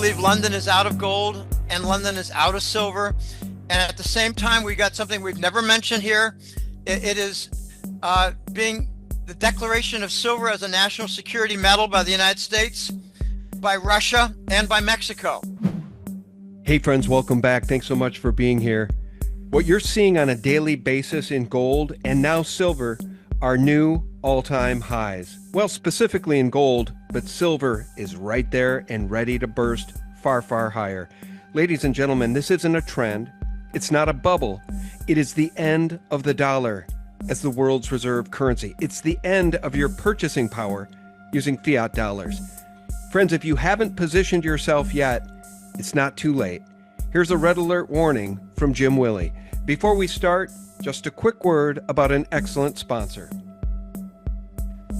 believe London is out of gold and London is out of silver. And at the same time, we got something we've never mentioned here. It is being the declaration of silver as a national security metal by the United States, by Russia, and by Mexico. Hey friends, welcome back. Thanks so much for being here. What you're seeing on a daily basis in gold and now silver are new all-time highs. Well, specifically in gold, but silver is right there and ready to burst far, far higher. Ladies and gentlemen, this isn't a trend. It's not a bubble. It is the end of the dollar as the world's reserve currency. It's the end of your purchasing power using fiat dollars. Friends, if you haven't positioned yourself yet, it's not too late. Here's a red alert warning from Jim Willie. Before we start, just a quick word about an excellent sponsor.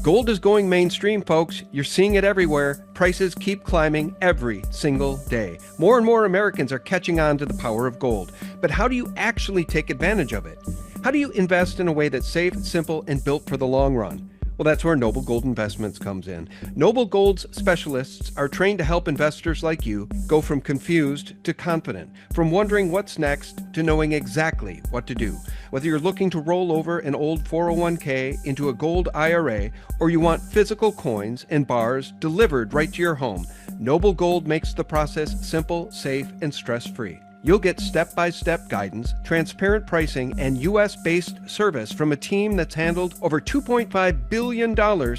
Gold is going mainstream, folks. You're seeing it everywhere. Prices keep climbing every single day. More and more Americans are catching on to the power of gold. But how do you actually take advantage of it? How do you invest in a way that's safe, simple, and built for the long run? Well, that's where Noble Gold Investments comes in. Noble Gold's specialists are trained to help investors like you go from confused to confident, from wondering what's next to knowing exactly what to do. Whether you're looking to roll over an old 401k into a gold IRA, or you want physical coins and bars delivered right to your home, Noble Gold makes the process simple, safe, and stress-free. You'll get step-by-step guidance, transparent pricing, and U.S.-based service from a team that's handled over $2.5 billion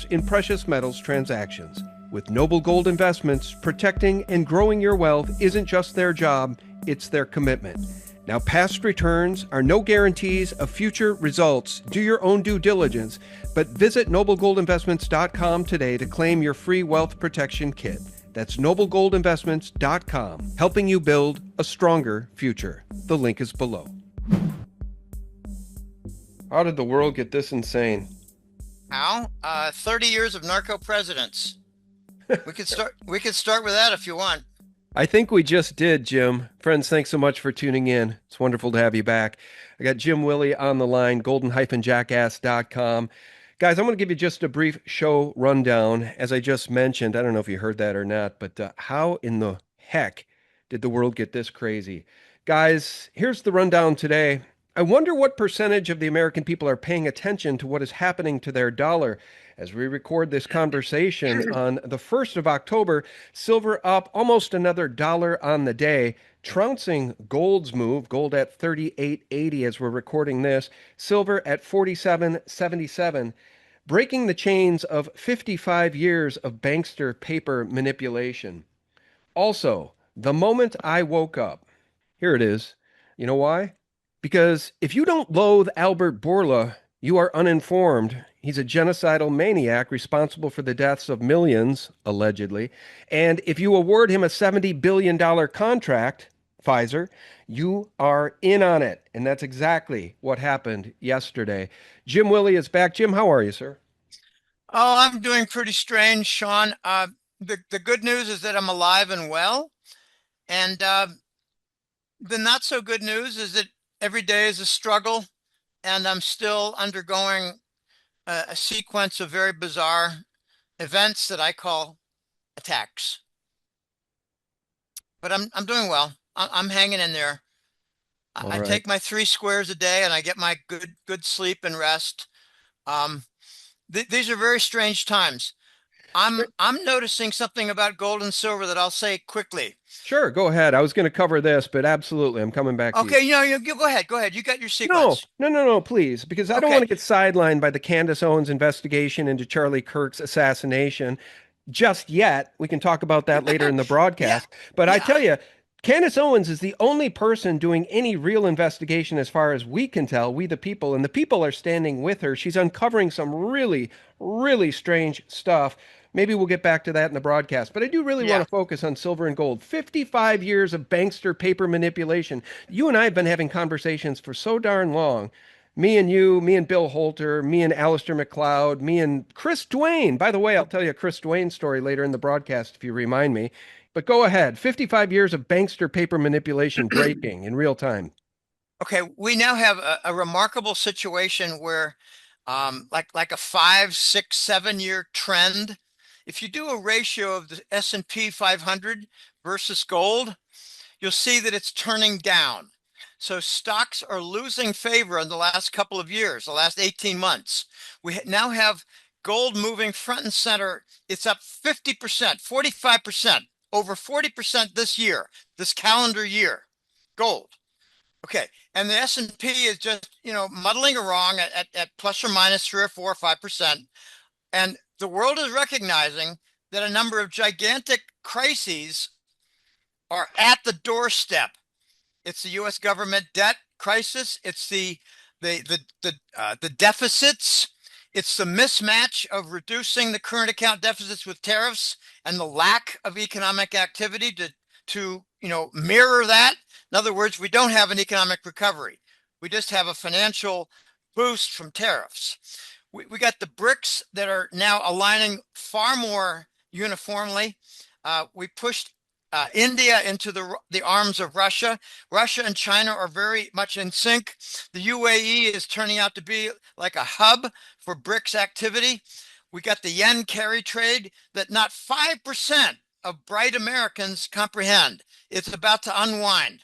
in precious metals transactions. With Noble Gold Investments, protecting and growing your wealth isn't just their job, it's their commitment. Now, past returns are no guarantees of future results. Do your own due diligence, but visit noblegoldinvestments.com today to claim your free wealth protection kit. That's noblegoldinvestments.com, helping you build a stronger future. The link is below. How did the world get this insane? How? 30 years of narco presidents. We could start with that if you want. I think we just did, Jim. Friends, thanks so much for tuning in. It's wonderful to have you back. I got Jim Willie on the line, golden-jackass.com. Guys, I'm going to give you just a brief show rundown. As I just mentioned, I don't know if you heard that or not, but how in the heck did the world get this crazy? Guys, here's the rundown today. I wonder what percentage of the American people are paying attention to what is happening to their dollar. As we record this conversation on the 1st of October, silver up almost another dollar on the day, trouncing gold's move, gold at 38.80 as we're recording this, silver at 47.77, breaking the chains of 55 years of bankster paper manipulation. Also, the moment I woke up, here it is. You know why? Because if you don't loathe Albert Bourla, you are uninformed. He's a genocidal maniac responsible for the deaths of millions, allegedly. And if you award him a $70 billion contract, Pfizer, you are in on it. And that's exactly what happened yesterday. Jim Willie is back. Jim, how are you, sir? Oh, I'm doing pretty strange, Sean. The good news is that I'm alive and well. And the not so good news is that every day is a struggle, and I'm still undergoing a sequence of very bizarre events that I call attacks. But I'm doing well. I'm hanging in there. I Right. take my 3 squares a day, and I get my good sleep and rest. These are very strange times. I'm noticing something about gold and silver that I'll say quickly. Sure, go ahead. I was going to cover this, but absolutely, I'm coming back to you. Okay, you go ahead. Go ahead. You got your No, sequence. no, please, because I don't Okay. want to get sidelined by the Candace Owens investigation into Charlie Kirk's assassination just yet. We can talk about that later in the Yeah. broadcast. But I Yeah. tell you, Candace Owens is the only person doing any real investigation as far as we can tell, we the people, and the people are standing with her. She's uncovering some really, really strange stuff. Maybe we'll get back to that in the broadcast. But I do really want Yeah. to focus on silver and gold. 55 years of bankster paper manipulation. You and I have been having conversations for so darn long. Me and you, me and Bill Holter, me and Alistair McLeod, me and Chris Duane. By the way, I'll tell you a Chris Duane story later in the broadcast if you remind me. But go ahead. 55 years of bankster paper manipulation breaking in real time. Okay, we now have a remarkable situation where, like a 5, 6, 7 year trend. If you do a ratio of the S&P 500 versus gold, you'll see that it's turning down. So stocks are losing favor in the last couple of years, the last 18 months. We now have gold moving front and center. It's up 50%, 45%, over 40% this year, this calendar year, gold. Okay, and the S&P is just, muddling along at plus or minus 3 or 4 or 5%. And the world is recognizing that a number of gigantic crises are at the doorstep. It's the U.S. government debt crisis. It's the deficits. It's the mismatch of reducing the current account deficits with tariffs and the lack of economic activity to mirror that. In other words, we don't have an economic recovery. We just have a financial boost from tariffs. We got the BRICS that are now aligning far more uniformly. We pushed India into the arms of Russia. Russia and China are very much in sync. The UAE is turning out to be like a hub for BRICS activity. We got the yen carry trade that not 5% of bright Americans comprehend. It's about to unwind.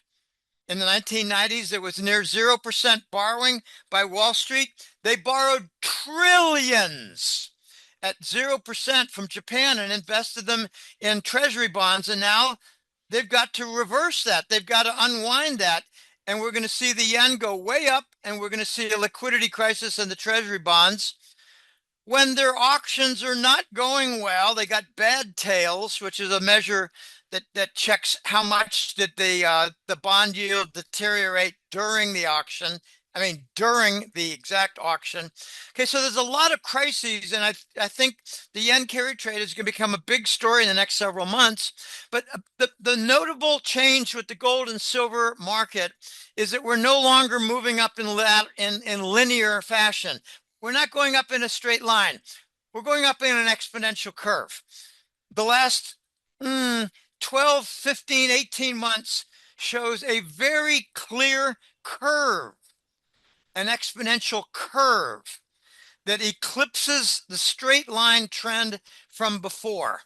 In the 1990s, it was near 0% borrowing by Wall Street. They borrowed trillions at 0% from Japan and invested them in treasury bonds. And now they've got to reverse that. They've got to unwind that. And we're going to see the yen go way up, and we're going to see a liquidity crisis in the treasury bonds. When their auctions are not going well, they got bad tails, which is a measure that checks how much did the bond yield deteriorate during the auction. I mean, during the exact auction. Okay, so there's a lot of crises, and I think the yen carry trade is going to become a big story in the next several months. But the notable change with the gold and silver market is that we're no longer moving up in linear fashion. We're not going up in a straight line. We're going up in an exponential curve. The last 12, 15, 18 months shows a very clear curve, an exponential curve that eclipses the straight line trend from before.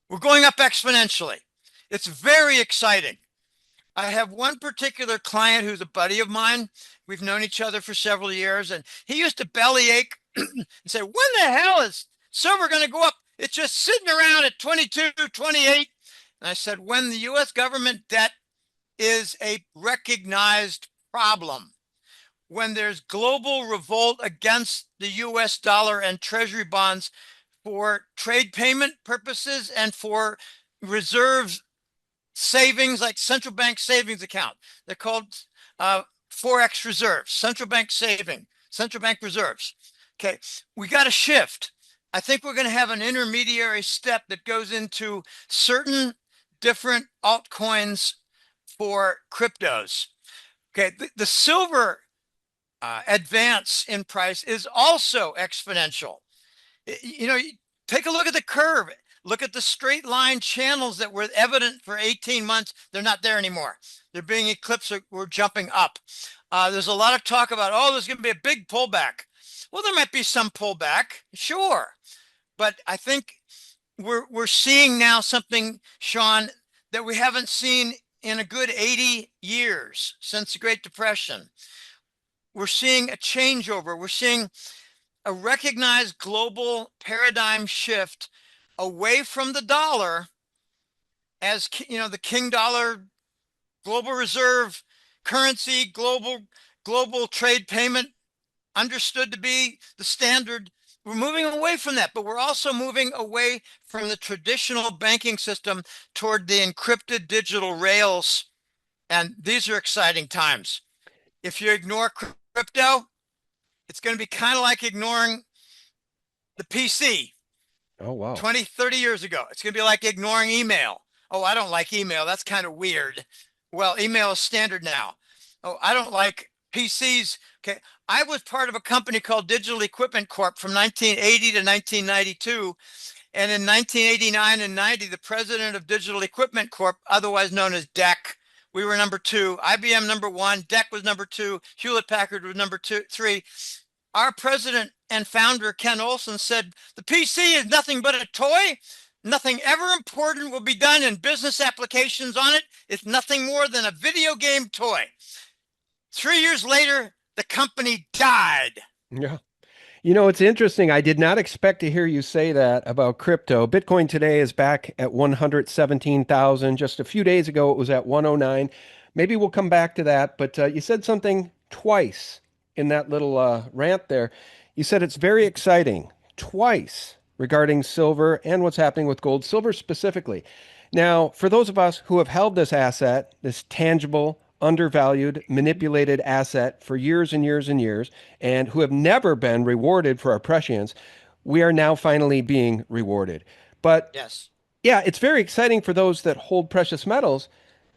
We're going up exponentially. It's very exciting. I have one particular client who's a buddy of mine. We've known each other for several years, and he used to bellyache and say, when the hell is silver going to go up? It's just sitting around at 22, 28. And I said, when the U.S. government debt is a recognized problem, when there's global revolt against the U.S. dollar and treasury bonds for trade payment purposes and for reserves savings, like central bank savings account. They're called Forex reserves, central bank saving, central bank reserves. Okay, we got to shift. I think we're going to have an intermediary step that goes into certain different altcoins for cryptos. Okay, the silver advance in price is also exponential. Take a look at the curve. Look at the straight line channels that were evident for 18 months. They're not there anymore. They're being eclipsed. We're jumping up. There's a lot of talk about, there's going to be a big pullback. Well, there might be some pullback, sure. But I think we're seeing now something, Sean, that we haven't seen in a good 80 years since the Great Depression. We're seeing a changeover. We're seeing a recognized global paradigm shift away from the dollar as, the king dollar, global reserve currency, global trade payment understood to be the standard. We're moving away from that, but we're also moving away from the traditional banking system toward the encrypted digital rails. And these are exciting times. If you ignore crypto, it's going to be kind of like ignoring the PC. Oh, wow. 20, 30 years ago. It's going to be like ignoring email. Oh, I don't like email. That's kind of weird. Well, email is standard now. Oh, I don't like PCs. Okay. I was part of a company called Digital Equipment Corp from 1980 to 1992. And in 1989 and 90, the president of Digital Equipment Corp, otherwise known as DEC, we were number 2, IBM number 1, DEC was number 2, Hewlett Packard was number 3. Our president and founder, Ken Olsen, said, the PC is nothing but a toy. Nothing ever important will be done in business applications on it. It's nothing more than a video game toy. 3 years later, the company died. Yeah. You know, it's interesting. I did not expect to hear you say that about crypto. Bitcoin today is back at 117,000. Just a few days ago, it was at 109. Maybe we'll come back to that. But you said something twice in that little rant there. You said it's very exciting twice regarding silver and what's happening with gold, silver specifically. Now, for those of us who have held this asset, this tangible, undervalued, manipulated asset for years and years and years, and who have never been rewarded for our prescience, we are now finally being rewarded. But Yes. yeah, it's very exciting for those that hold precious metals,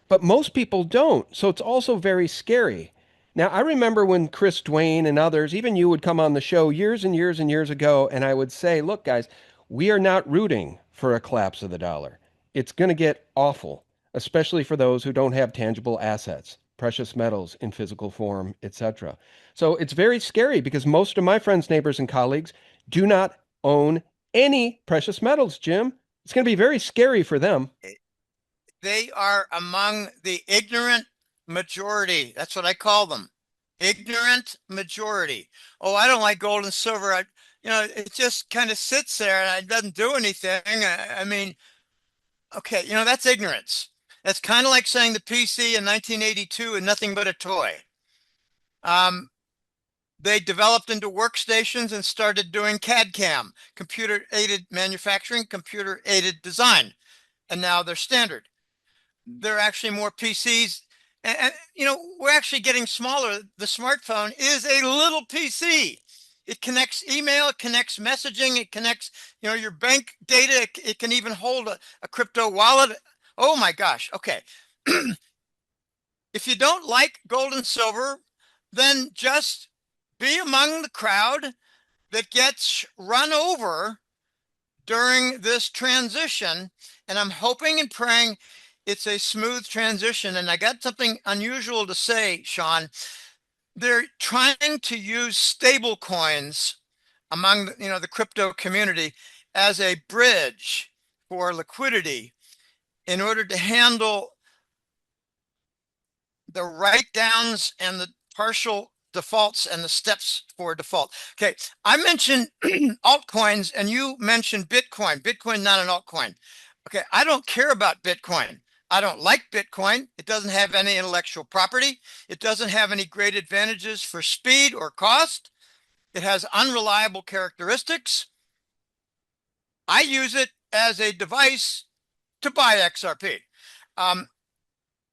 but most people don't. So it's also very scary. Now, I remember when Chris Dwayne and others, even you, would come on the show years and years and years ago, and I would say, look, guys, we are not rooting for a collapse of the dollar. It's going to get awful, especially for those who don't have tangible assets, precious metals in physical form, etc. So it's very scary because most of my friends, neighbors, and colleagues do not own any precious metals, Jim. It's going to be very scary for them. They are among the ignorant majority. That's what I call them. Ignorant majority. Oh, I don't like gold and silver. It just kind of sits there and it doesn't do anything. I mean, okay, that's ignorance. That's kind of like saying the PC in 1982 is nothing but a toy. Um, they developed into workstations and started doing CAD/CAM, computer aided manufacturing, computer aided design, and now they're standard. There are actually more PCs. We're actually getting smaller. The smartphone is a little PC. It connects email, it connects messaging, it connects, your bank data. It can even hold a crypto wallet. Oh my gosh. Okay. If you don't like gold and silver, then just be among the crowd that gets run over during this transition. And I'm hoping and praying it's a smooth transition. And I got something unusual to say, Sean. They're trying to use stable coins among the crypto community as a bridge for liquidity in order to handle the write downs and the partial defaults and the steps for default. Okay, I mentioned altcoins and you mentioned Bitcoin. Bitcoin, not an altcoin. Okay, I don't care about Bitcoin. I don't like Bitcoin. It doesn't have any intellectual property. It doesn't have any great advantages for speed or cost. It has unreliable characteristics. I use it as a device to buy XRP.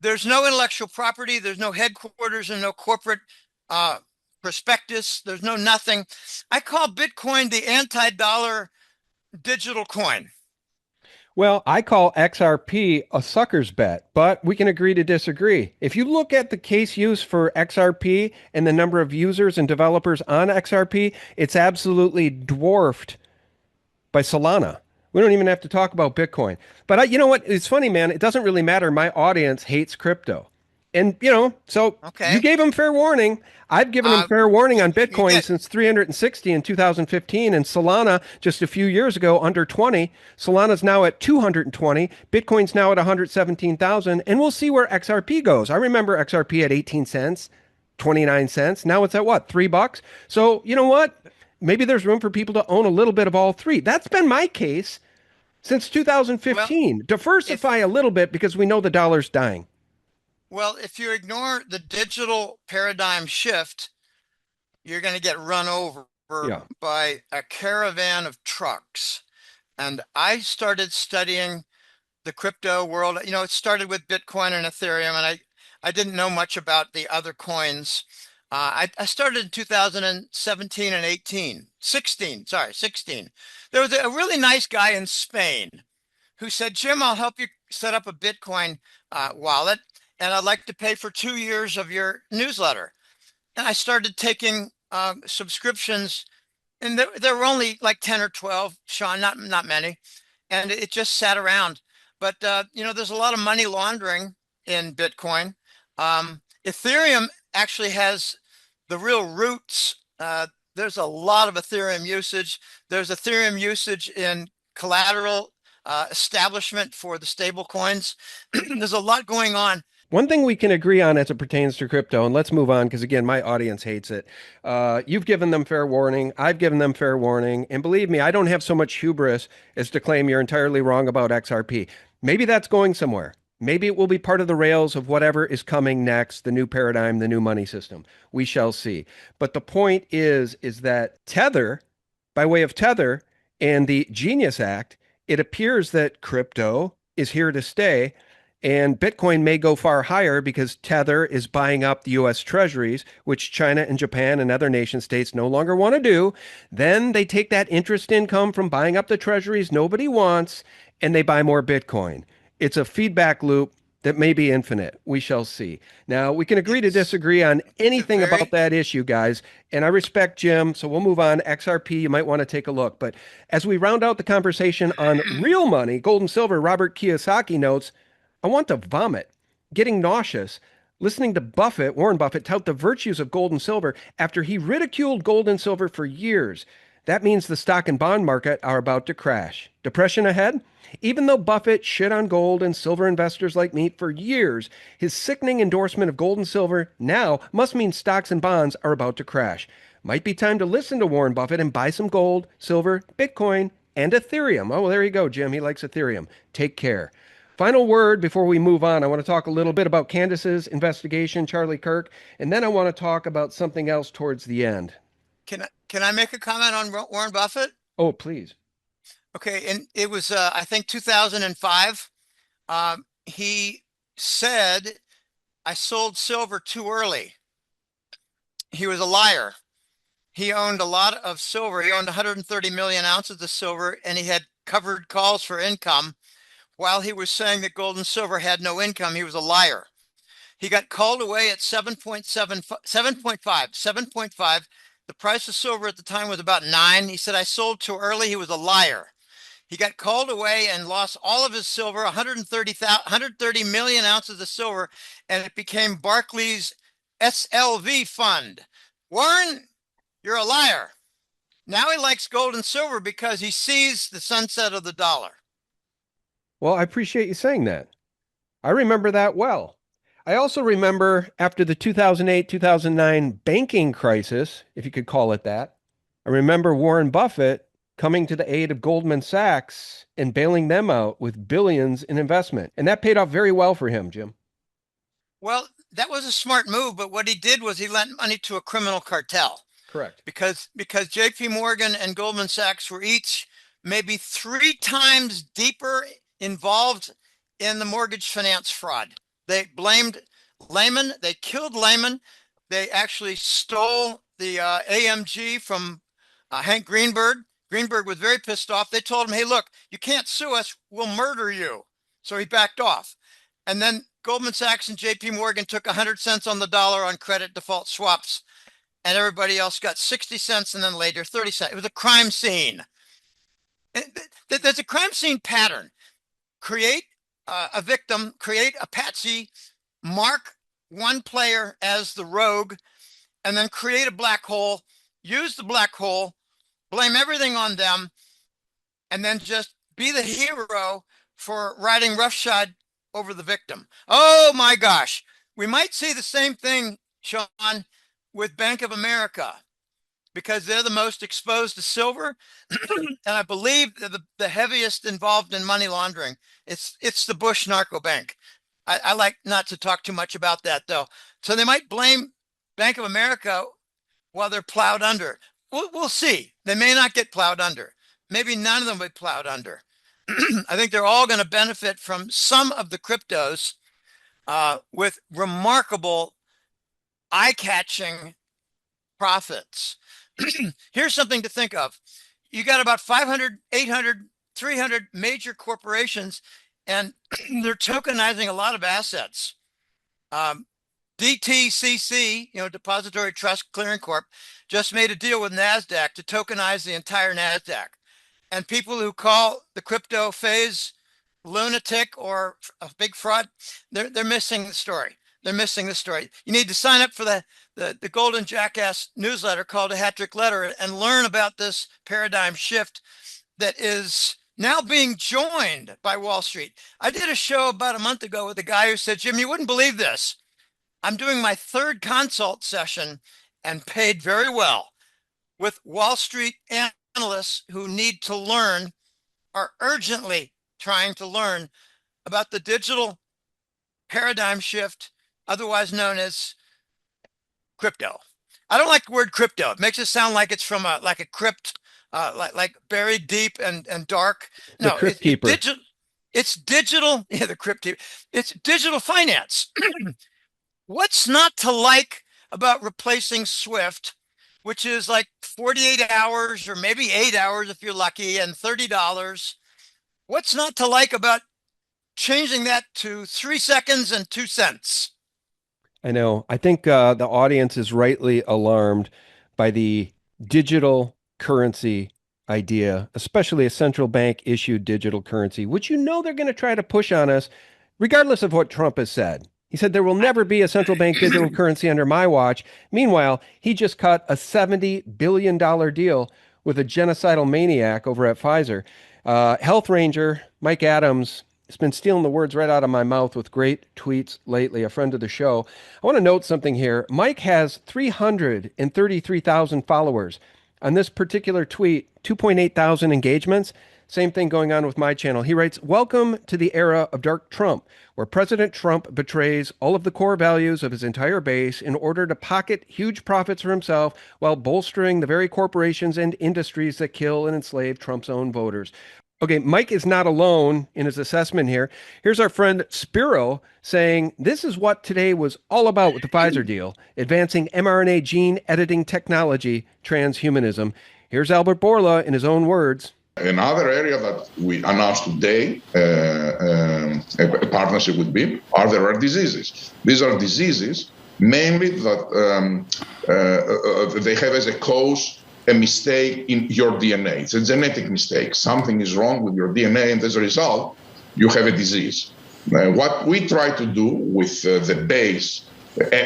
There's no intellectual property. There's no headquarters and no corporate prospectus. There's no nothing. I call Bitcoin the anti-dollar digital coin. Well, I call XRP a sucker's bet, but we can agree to disagree. If you look at the case use for XRP and the number of users and developers on XRP, it's absolutely dwarfed by Solana. We don't even have to talk about Bitcoin. But you know what? It's funny, man. It doesn't really matter. My audience hates crypto. And, so you Okay. gave them fair warning. I've given them fair warning on You Bitcoin did. since 360 in 2015 and Solana just a few years ago under 20. Solana's now at 220. Bitcoin's now at 117,000. And we'll see where XRP goes. I remember XRP at 18 cents, 29 cents. Now it's at what, $3? So you know what? Maybe there's room for people to own a little bit of all three. That's been my case since Well, 2015. if Diversify a little bit because we know the dollar's dying. well, if you ignore the digital paradigm shift, you're going to get run over Yeah. by a caravan of trucks. And I started studying the crypto world. It started with Bitcoin and Ethereum, and I didn't know much about the other coins. I started in 2017 and 18, 16, sorry, 16. There was a really nice guy in Spain who said, Jim, I'll help you set up a Bitcoin wallet, and I'd like to pay for 2 years of your newsletter. And I started taking subscriptions, and there were only like 10 or 12, Sean, not many. And it just sat around. But, there's a lot of money laundering in Bitcoin. Ethereum actually has the real roots. There's a lot of Ethereum usage. There's Ethereum usage in collateral establishment for the stable coins. There's a lot going on. One thing we can agree on as it pertains to crypto, and let's move on because again, my audience hates it. You've given them fair warning. I've given them fair warning. And believe me, I don't have so much hubris as to claim you're entirely wrong about XRP. Maybe that's going somewhere. Maybe it will be part of the rails of whatever is coming next, the new paradigm, the new money system. We shall see. But the point is that Tether, by way of Tether and the Genius Act, it appears that crypto is here to stay. And Bitcoin may go far higher because Tether is buying up the US treasuries, which China and Japan and other nation states no longer want to do. Then they take that interest income from buying up the treasuries nobody wants and they buy more Bitcoin. It's a feedback loop that may be infinite. We shall see. Now, we can agree to It's disagree on a anything about very that issue, guys. And I respect Jim, so we'll move on. XRP, you might want to take a look. But as we round out the conversation on real money, gold and silver, Robert Kiyosaki notes, I want to vomit, getting nauseous, listening to Warren Buffett, tout the virtues of gold and silver after he ridiculed gold and silver for years. That means the stock and bond market are about to crash. Depression ahead? Even though Buffett shit on gold and silver investors like me for years, his sickening endorsement of gold and silver now must mean stocks and bonds are about to crash. Might be time to listen to Warren Buffett and buy some gold, silver, Bitcoin, and Ethereum. Oh, well, there you go, Jim. He likes Ethereum. Take care. Final word before we move on. I want to talk a little bit about Candace's investigation, Charlie Kirk, and then I want to talk about something else towards the end. can I make a comment on Warren Buffett? Oh, please. Okay, and it was I think 2005. He said I sold silver too early. He was a liar. He owned a lot of silver. He owned 130 million ounces of silver, and he had covered calls for income. While he was saying that gold and silver had no income, he was a liar. He got called away at 7.5. The price of silver at the time was about 9. He said, I sold too early. He was a liar. He got called away and lost all of his silver, 130 million ounces of silver, and it became Barclays SLV fund. Warren, you're a liar. Now he likes gold and silver because he sees the sunset of the dollar. Well, I appreciate you saying that. I remember that well. I also remember after the 2008 2009 banking crisis, if you could call it that, I remember Warren Buffett coming to the aid of Goldman Sachs and bailing them out with billions in investment. And that paid off very well for him, Jim. Well, that was a smart move, but what he did was he lent money to a criminal cartel Correct. because JP Morgan and Goldman Sachs were each maybe 3 times deeper involved in the mortgage finance fraud. They blamed Lehman. They killed Lehman. They actually stole the AMG from Hank Greenberg. Greenberg was very pissed off. They told him, hey, look, you can't sue us. We'll murder you. So he backed off. And then Goldman Sachs and JP Morgan took 100 cents on the dollar on credit default swaps. And everybody else got 60 cents and then later 30 cents. It was a crime scene. There's a crime scene pattern. Create a victim, create a patsy, mark one player as the rogue, and then create a black hole, use the black hole, blame everything on them, and then just be the hero for riding roughshod over the victim. Oh my gosh. We might see the same thing, Sean, with Bank of America, because they're the most exposed to silver. And I believe they're the heaviest involved in money laundering. It's the Bush narco bank. I like not to talk too much about that, though. So they might blame Bank of America while they're plowed under. We'll see. They may not get plowed under. Maybe none of them will be plowed under. I think they're all going to benefit from some of the cryptos with remarkable eye-catching profits. Here's something to think of. You got about 500, 800, 300 major corporations, and they're tokenizing a lot of assets. DTCC, Depository Trust Clearing Corp, just made a deal with NASDAQ to tokenize the entire NASDAQ. And people who call the crypto phase lunatic or a big fraud, they're missing the story. They're missing the story. You need to sign up for the Golden Jackass newsletter called A Hat Trick Letter and learn about this paradigm shift that is now being joined by Wall Street. I did a show about a month ago with a guy who said, Jim, you wouldn't believe this. I'm doing my third consult session and paid very well with Wall Street analysts who need to learn, are urgently trying to learn about the digital paradigm shift, otherwise known as crypto. I don't like the word crypto. It makes it sound like it's from a crypt, like buried deep and dark. The No, Crypt Keeper. it's digital. Yeah, the crypt keeper. It's digital finance. What's not to like about replacing Swift, which is like 48 hours or maybe 8 hours if you're lucky, and $30? What's not to like about changing that to 3 seconds and 2 cents? I know. I think the audience is rightly alarmed by the digital currency idea, especially a central bank issued digital currency, which they're going to try to push on us, regardless of what Trump has said. He said there will never be a central bank digital currency under my watch. Meanwhile, he just cut a $70 billion deal with a genocidal maniac over at Pfizer. Health Ranger Mike Adams has been stealing the words right out of my mouth with great tweets lately, a friend of the show. I want to note something here. Mike has 333,000 followers. On this particular tweet, 2.8 thousand engagements. Same thing going on with my channel. He writes, "Welcome to the era of Dark Trump, where President Trump betrays all of the core values of his entire base in order to pocket huge profits for himself while bolstering the very corporations and industries that kill and enslave Trump's own voters." Okay, Mike is not alone in his assessment here. Here's our friend Spiro saying this is what today was all about with the Pfizer deal, advancing mRNA gene editing technology, transhumanism. Here's Albert Bourla in his own words. Another area that we announced today, a partnership with BIM, are the rare diseases. These are diseases mainly that they have as a cause a mistake in your DNA. It's a genetic mistake. Something is wrong with your DNA, and as a result, you have a disease. What we try to do with the base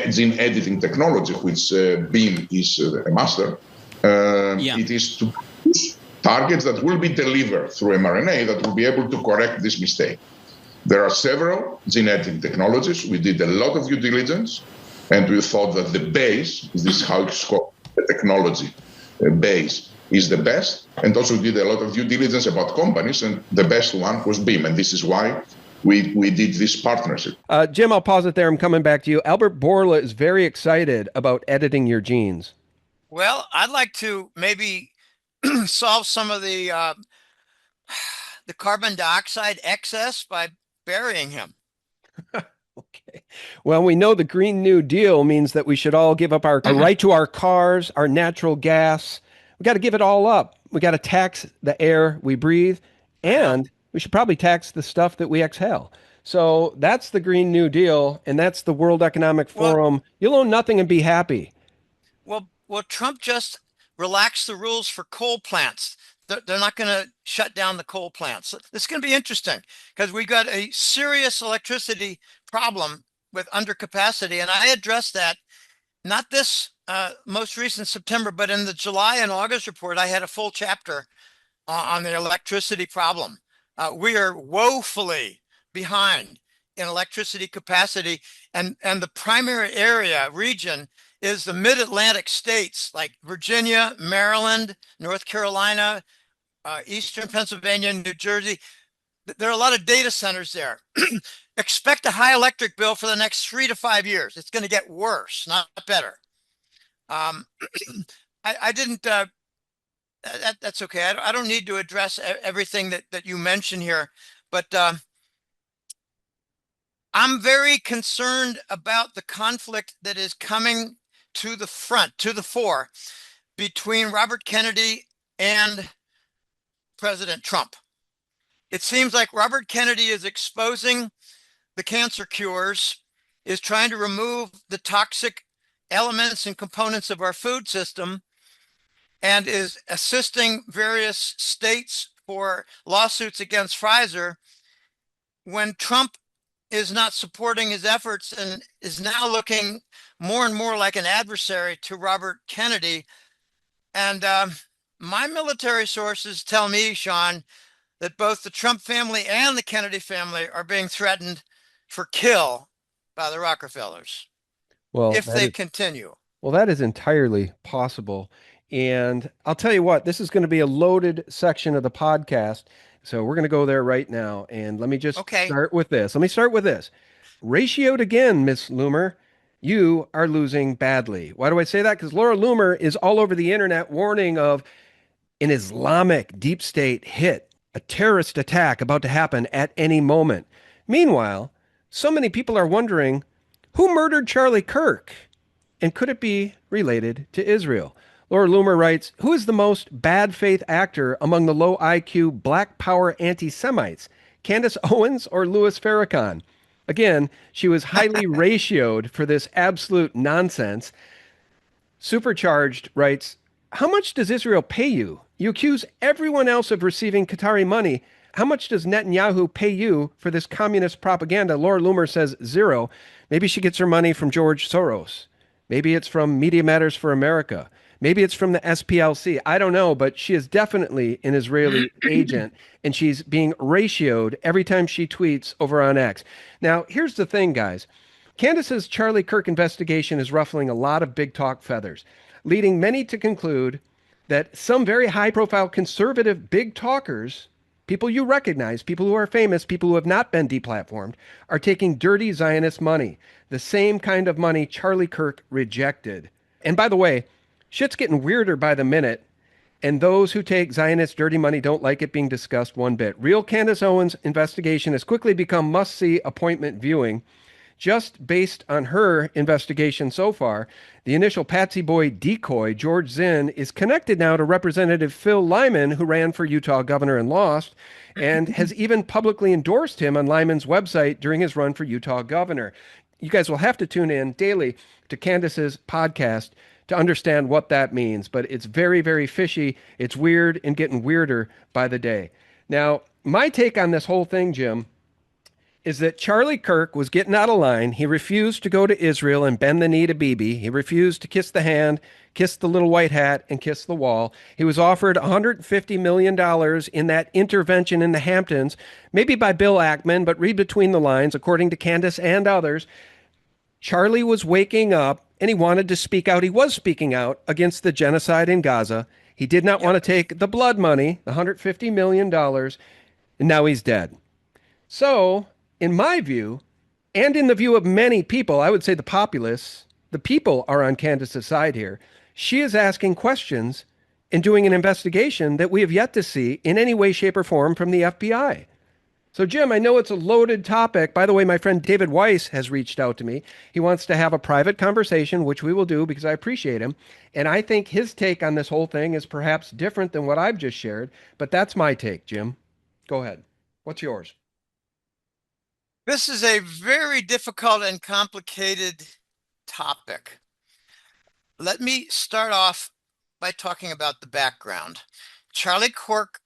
gene editing technology, which BIM is a master, it is to produce targets that will be delivered through mRNA that will be able to correct this mistake. There are several gene editing technologies. We did a lot of due diligence, and we thought that the base, this is how it's called, the technology base, is the best. And also we did a lot of due diligence about companies, and the best one was BIM. And this is why we did this partnership. Jim, I'll pause it there. I'm coming back to you. Albert Bourla is very excited about editing your genes. Well, I'd like to maybe solve some of the carbon dioxide excess by burying him. Okay. Well, we know the Green New Deal means that we should all give up our right to our cars, our natural gas. We got to give it all up. We got to tax the air we breathe, and we should probably tax the stuff that we exhale. So that's the Green New Deal, and that's the World Economic Forum. You'll own nothing and be happy. Well, Trump just relaxed the rules for coal plants. They're not going to shut down the coal plants. This is going to be interesting because we got a serious electricity problem with undercapacity. And I addressed that, not this most recent September, but in the July and August report, I had a full chapter on the electricity problem. We are woefully behind in electricity capacity. And the primary region is the mid-Atlantic states like Virginia, Maryland, North Carolina, Eastern Pennsylvania, New Jersey. There are a lot of data centers there. Expect a high electric bill for the next 3 to 5 years. It's going to get worse, not better. I didn't, that's okay. I don't need to address everything that you mentioned here, but I'm very concerned about the conflict that is coming to the fore between Robert Kennedy and President Trump. It seems like Robert Kennedy is exposing the cancer cures, is trying to remove the toxic elements and components of our food system, and is assisting various states for lawsuits against Pfizer, when Trump is not supporting his efforts and is now looking more and more like an adversary to Robert Kennedy. And my military sources tell me, Sean, that both the Trump family and the Kennedy family are being threatened for kill by the Rockefellers Well, if they continue. that is entirely possible. And I'll tell you what, this is going to be a loaded section of the podcast. So we're going to go there right now. And let me just Okay. start with this. Let me start with this. Ratioed again, Miss Loomer. You are losing badly. Why do I say that? Because Laura Loomer is all over the internet warning of an Islamic deep state hit, a terrorist attack about to happen at any moment. Meanwhile, so many people are wondering who murdered Charlie Kirk? And could it be related to Israel? Laura Loomer writes, who is the most bad faith actor among the low IQ black power anti-Semites? Candace Owens or Louis Farrakhan? Again, she was highly ratioed for this absolute nonsense. Supercharged writes, how much does Israel pay you? You accuse everyone else of receiving Qatari money. How much does Netanyahu pay you for this communist propaganda? Laura Loomer says zero. Maybe she gets her money from George Soros. Maybe it's from Media Matters for America. Maybe it's from the SPLC. I don't know, but she is definitely an Israeli agent, and she's being ratioed every time she tweets over on X. Now, here's the thing, guys. Candace's Charlie Kirk investigation is ruffling a lot of big talk feathers, leading many to conclude that some very high profile conservative big talkers, people you recognize, people who are famous, people who have not been deplatformed, are taking dirty Zionist money, the same kind of money Charlie Kirk rejected. And by the way, shit's getting weirder by the minute, and those who take Zionist dirty money don't like it being discussed one bit. Real Candace Owens' investigation has quickly become must-see appointment viewing. Just based on her investigation so far, the initial Patsy Boy decoy, George Zinn, is connected now to Representative Phil Lyman, who ran for Utah governor and lost, and has even publicly endorsed him on Lyman's website during his run for Utah governor. You guys will have to tune in daily to Candace's podcast to understand what that means, but it's very, very fishy. It's weird and getting weirder by the day. Now, my take on this whole thing, Jim, is that Charlie Kirk was getting out of line. He refused to go to Israel and bend the knee to Bibi. He refused to kiss the hand, kiss the little white hat, and kiss the wall. He was offered $150 million in that intervention in the Hamptons, maybe by Bill Ackman, but read between the lines, according to Candace and others. Charlie was waking up and he wanted to speak out. He was speaking out against the genocide in Gaza. He did not want to take the blood money, the $150 million, and now he's dead. So, in my view, and in the view of many people, I would say the populace, the people are on Candace's side here. She is asking questions and doing an investigation that we have yet to see in any way, shape, or form from the FBI. So, Jim, I know it's a loaded topic. By the way, my friend David Weiss has reached out to me. He wants to have a private conversation, which we will do because I appreciate him. And I think his take on this whole thing is perhaps different than what I've just shared. But that's my take, Jim. Go ahead. What's yours? This is a very difficult and complicated topic. Let me start off by talking about the background. Charlie Kirk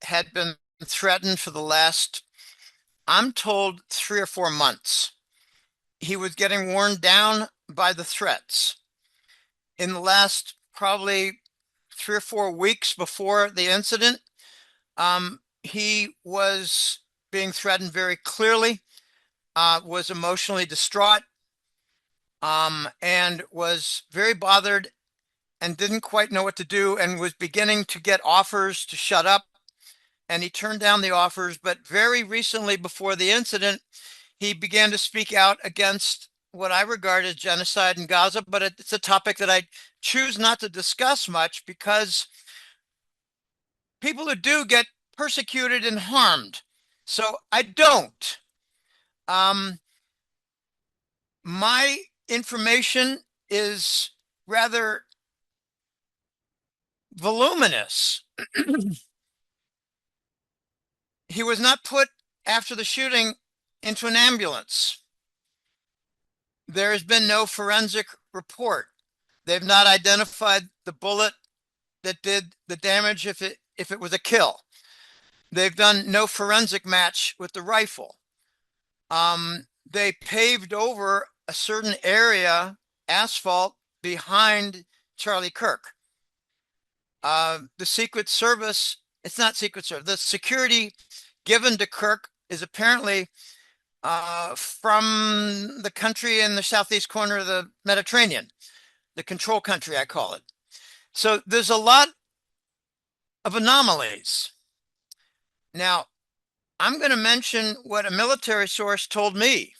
had been threatened for the last, I'm told, 3 or 4 months. He was getting worn down by the threats. In the last probably 3 or 4 weeks before the incident, he was being threatened very clearly. Was emotionally distraught, and was very bothered and didn't quite know what to do, and was beginning to get offers to shut up. And he turned down the offers, but very recently before the incident, he began to speak out against what I regard as genocide in Gaza, but it's a topic that I choose not to discuss much because people who do get persecuted and harmed. So I don't. My information is rather voluminous. He was not put after the shooting into an ambulance. There has been no forensic report. They've not identified the bullet that did the damage if it was a kill. They've done no forensic match with the rifle. They paved over a certain area, asphalt, behind Charlie Kirk. The Secret Service It's not Secret Service. The security given to Kirk is apparently from the country in the southeast corner of the Mediterranean, the control country, I call it. So there's a lot of anomalies. Now, I'm going to mention what a military source told me.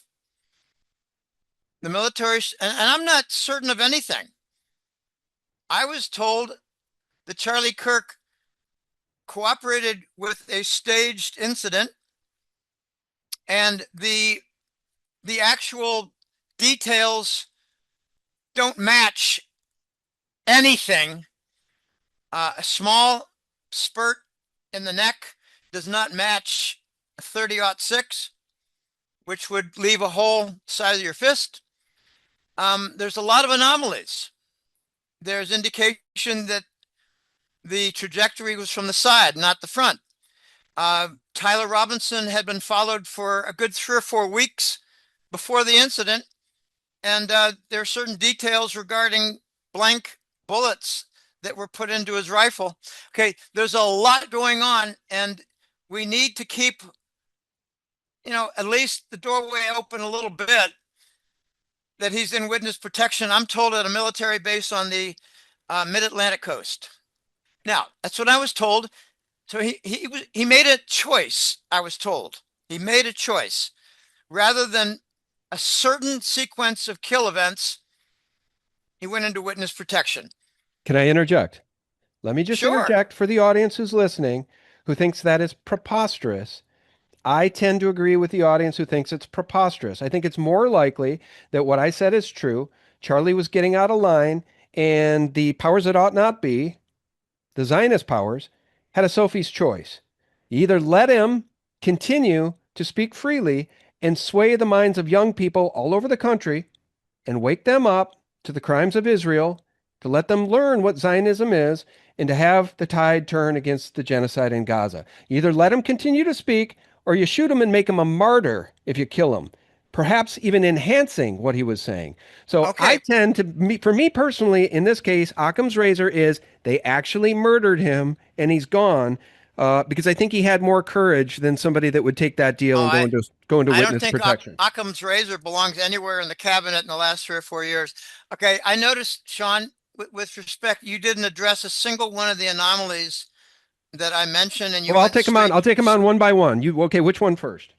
The military, and I'm not certain of anything. I was told that Charlie Kirk cooperated with a staged incident, and the actual details don't match anything. A small spurt in the neck does not match a 30-06, which would leave a hole size of your fist. There's a lot of anomalies. There's indication that the trajectory was from the side, not the front. Tyler Robinson had been followed for a good 3 or 4 weeks before the incident, and there are certain details regarding blank bullets that were put into his rifle. Okay, there's a lot going on, and we need to keep, at least the doorway open a little bit, that he's in witness protection. I'm told at a military base on the mid-Atlantic coast. Now, that's what I was told. So he made a choice, I was told. He made a choice. Rather than a certain sequence of kill events, he went into witness protection. Can I interject? Let me just interject for the audience who's listening, who thinks that is preposterous. I tend to agree with the audience who thinks it's preposterous. I think it's more likely that what I said is true. Charlie was getting out of line, and the powers that ought not be, the Zionist powers, had a Sophie's choice. You either let him continue to speak freely and sway the minds of young people all over the country and wake them up to the crimes of Israel, to let them learn what Zionism is, and to have the tide turn against the genocide in Gaza. You either let him continue to speak, or you shoot him and make him a martyr if you kill him, perhaps even enhancing what he was saying. So I tend to, for me personally, in this case, Occam's razor is they actually murdered him and he's gone, because I think he had more courage than somebody that would take that deal and go into witness protection. Occam's razor belongs anywhere in the cabinet in the last 3 or 4 years. Okay, I noticed, Sean, with respect, you didn't address a single one of the anomalies that I mentioned, and you. Well, I'll take them on. I'll take them on one by one. Okay? Which one first?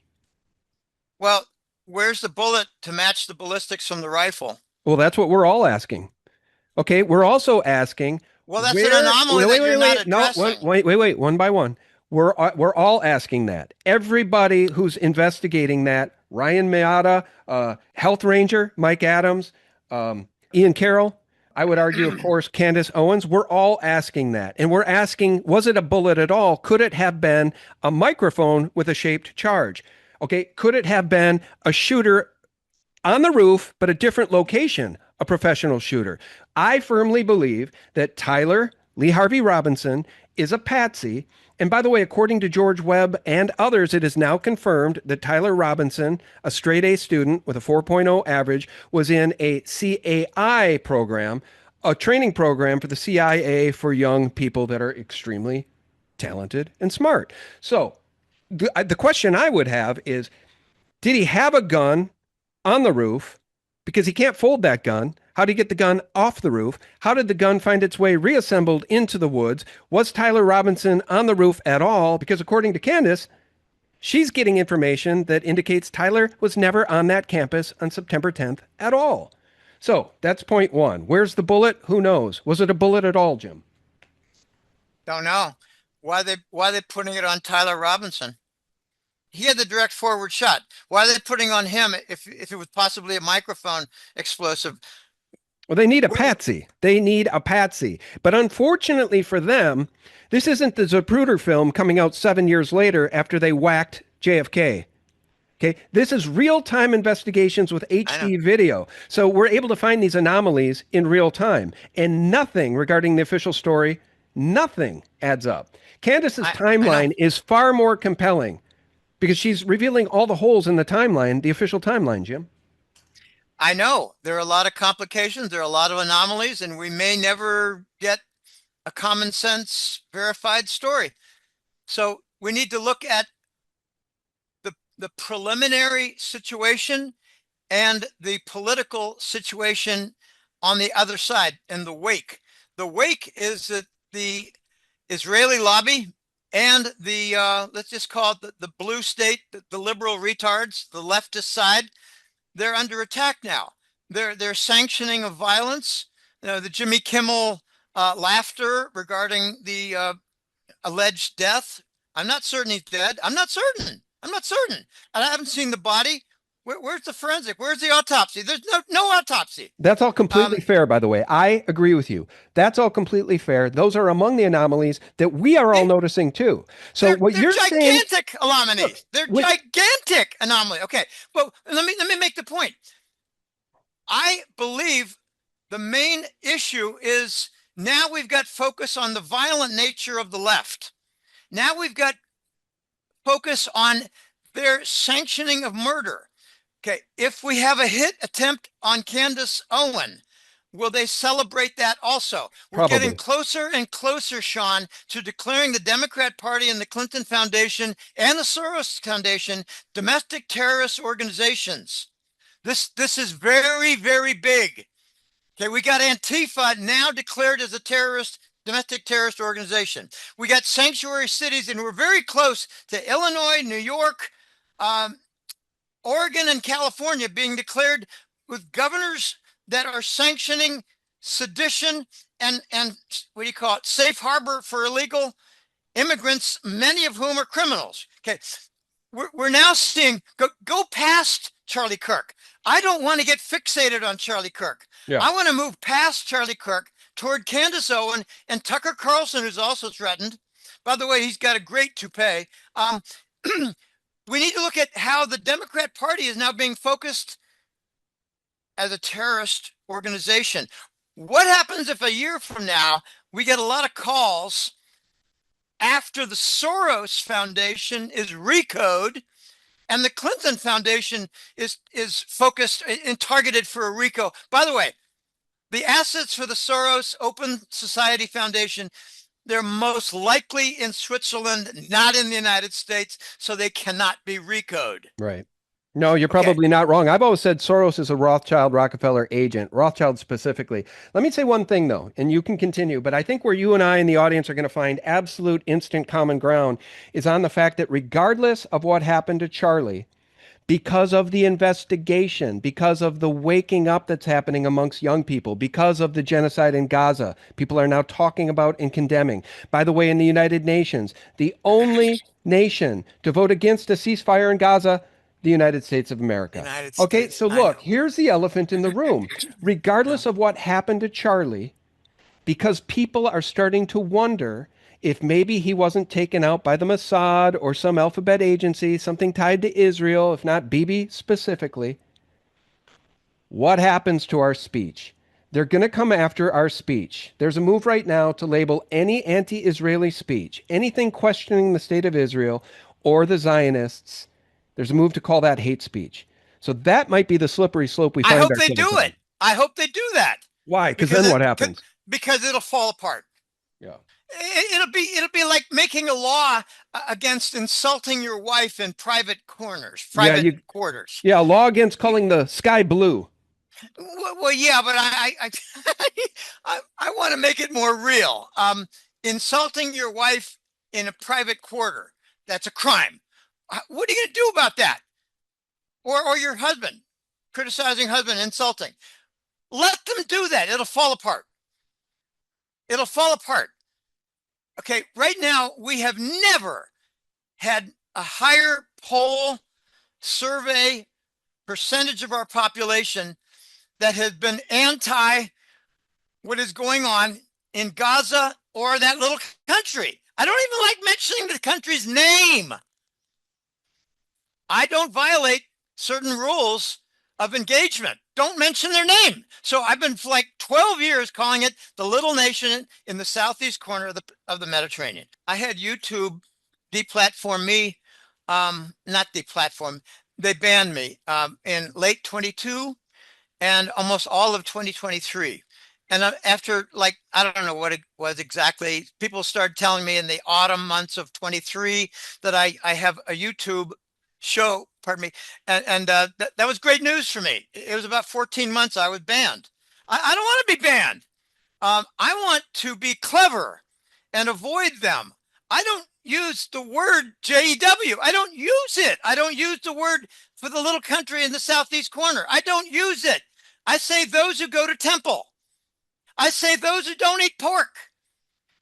Well, where's the bullet to match the ballistics from the rifle? Well, that's what we're all asking. Okay, we're also asking. Well, that's an anomaly that you're not addressing. No, wait, one by one. We're all asking that. Everybody who's investigating that, Ryan Maada, Health Ranger, Mike Adams, Ian Carroll, I would argue, of course, Candace Owens, we're all asking that. And we're asking, was it a bullet at all? Could it have been a microphone with a shaped charge? Okay, could it have been a shooter on the roof, but a different location, a professional shooter? I firmly believe that Tyler Lee Harvey Robinson is a patsy. And by the way, according to George Webb and others, it is now confirmed that Tyler Robinson, a straight A student with a 4.0 average, was in a CAI program, a training program for the CIA for young people that are extremely talented and smart. So the question I would have is, did he have a gun on the roof? Because he can't fold that gun. How did he get the gun off the roof? How did the gun find its way reassembled into the woods? Was Tyler Robinson on the roof at all? Because according to Candace, she's getting information that indicates Tyler was never on that campus on September 10th at all. So that's point one. Where's the bullet? Who knows? Was it a bullet at all, Jim? Don't know. Why are they putting it on Tyler Robinson? He had the direct forward shot. Why are they putting on him if it was possibly a microphone explosive? Well, they need a patsy. They need a patsy. But unfortunately for them, this isn't the Zapruder film coming out 7 years later after they whacked JFK. Okay, this is real-time investigations with HD video. So we're able to find these anomalies in real time. And nothing regarding the official story, nothing adds up. Candace's timeline is far more compelling because she's revealing all the holes in the timeline, the official timeline, Jim. I know there are a lot of complications. There are a lot of anomalies, and we may never get a common sense verified story. So we need to look at the preliminary situation and the political situation on the other side and the wake. The wake is that the Israeli lobby and the let's just call it the blue state, the liberal retards, the leftist side, they're under attack now. They're sanctioning of violence. You know, the Jimmy Kimmel laughter regarding the alleged death. I'm not certain he's dead. I'm not certain. I'm not certain. I haven't seen the body. Where's the forensic? Where's the autopsy? There's no autopsy. That's all completely fair, by the way. I agree with you. That's all completely fair. Those are among the anomalies that we are all noticing too. So they're, what they're you're gigantic saying, anomalies. They're gigantic anomaly. Okay, but let me make the point. I believe the main issue is now we've got focus on the violent nature of the left. Now we've got focus on their sanctioning of murder. Okay, if we have a hit attempt on Candace Owen, will they celebrate that also? We're probably. getting closer and closer, Sean, to declaring the Democrat Party and the Clinton Foundation and the Soros Foundation domestic terrorist organizations. This is very, very big. Okay, we got Antifa now declared as a domestic terrorist organization. We got sanctuary cities, and we're very close to Illinois, New York, Oregon, and California being declared with governors that are sanctioning sedition and what do you call it? Safe harbor for illegal immigrants, many of whom are criminals. Okay, we're now seeing go past Charlie Kirk. I don't want to get fixated on Charlie Kirk. Yeah. I want to move past Charlie Kirk toward Candace Owen and Tucker Carlson, who's also threatened. By the way, he's got a great toupee. We need to look at how the Democrat Party is now being focused as a terrorist organization. What happens if a year from now we get a lot of calls after the Soros Foundation is RICO'd and the Clinton Foundation is focused and targeted for a RICO? By the way, the assets for the Soros Open Society Foundation, they're most likely in Switzerland, not in the United States, so they cannot be RICO'd. Right. No, you're probably not wrong. I've always said Soros is a Rothschild Rockefeller agent, Rothschild specifically. Let me say one thing, though, and you can continue, but I think where you and I and the audience are going to find absolute instant common ground is on the fact that regardless of what happened to Charlie, because of the investigation, because of the waking up that's happening amongst young people, because of the genocide in Gaza, people are now talking about and condemning. By the way, in the United Nations, the only nation to vote against a ceasefire in Gaza, the United States of America. Okay, so look, here's the elephant in the room. Regardless of what happened to Charlie, because people are starting to wonder if maybe he wasn't taken out by the Mossad or some alphabet agency, something tied to Israel, if not Bibi specifically, what happens to our speech? They're going to come after our speech. There's a move right now to label any anti-Israeli speech, anything questioning the state of Israel or the Zionists, there's a move to call that hate speech. So that might be the slippery slope we find ourselves in. I hope they do it. I hope they do that. Why? Because then what happens? Because it'll fall apart. Yeah. It'll be like making a law against insulting your wife in private quarters. Yeah, a law against calling the sky blue. Well, yeah, but I want to make it more real. Insulting your wife in a private quarter, that's a crime. What are you going to do about that? Or your husband, criticizing husband, insulting. Let them do that. It'll fall apart. It'll fall apart. Okay, right now, we have never had a higher poll survey percentage of our population that has been anti what is going on in Gaza or that little country. I don't even like mentioning the country's name. I don't violate certain rules of engagement. Don't mention their name. So I've been for like 12 years calling it the little nation in the southeast corner of the Mediterranean. I had YouTube deplatform me, not deplatform, they banned me in late 22 and almost all of 2023. And after, like, I don't know what it was exactly, people started telling me in the autumn months of 23 that I have a YouTube show, pardon me. And that was great news for me. It was about 14 months I was banned. I don't want to be banned. I want to be clever and avoid them. I don't use the word JEW. I don't use it. I don't use the word for the little country in the southeast corner. I don't use it. I say those who go to temple. I say those who don't eat pork.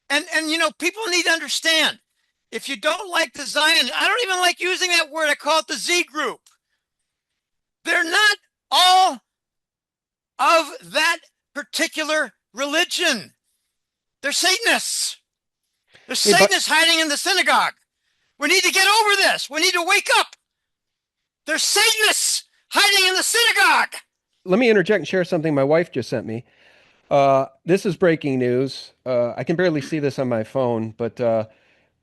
And you know, people need to understand. If you don't like the Zion, I don't even like using that word. I call it the Z group. They're not all of that particular religion. They're Satanists. There's Satanists hiding in the synagogue. We need to get over this. We need to wake up. There's Satanists hiding in the synagogue. Let me interject and share something my wife just sent me. This is breaking news. I can barely see this on my phone, but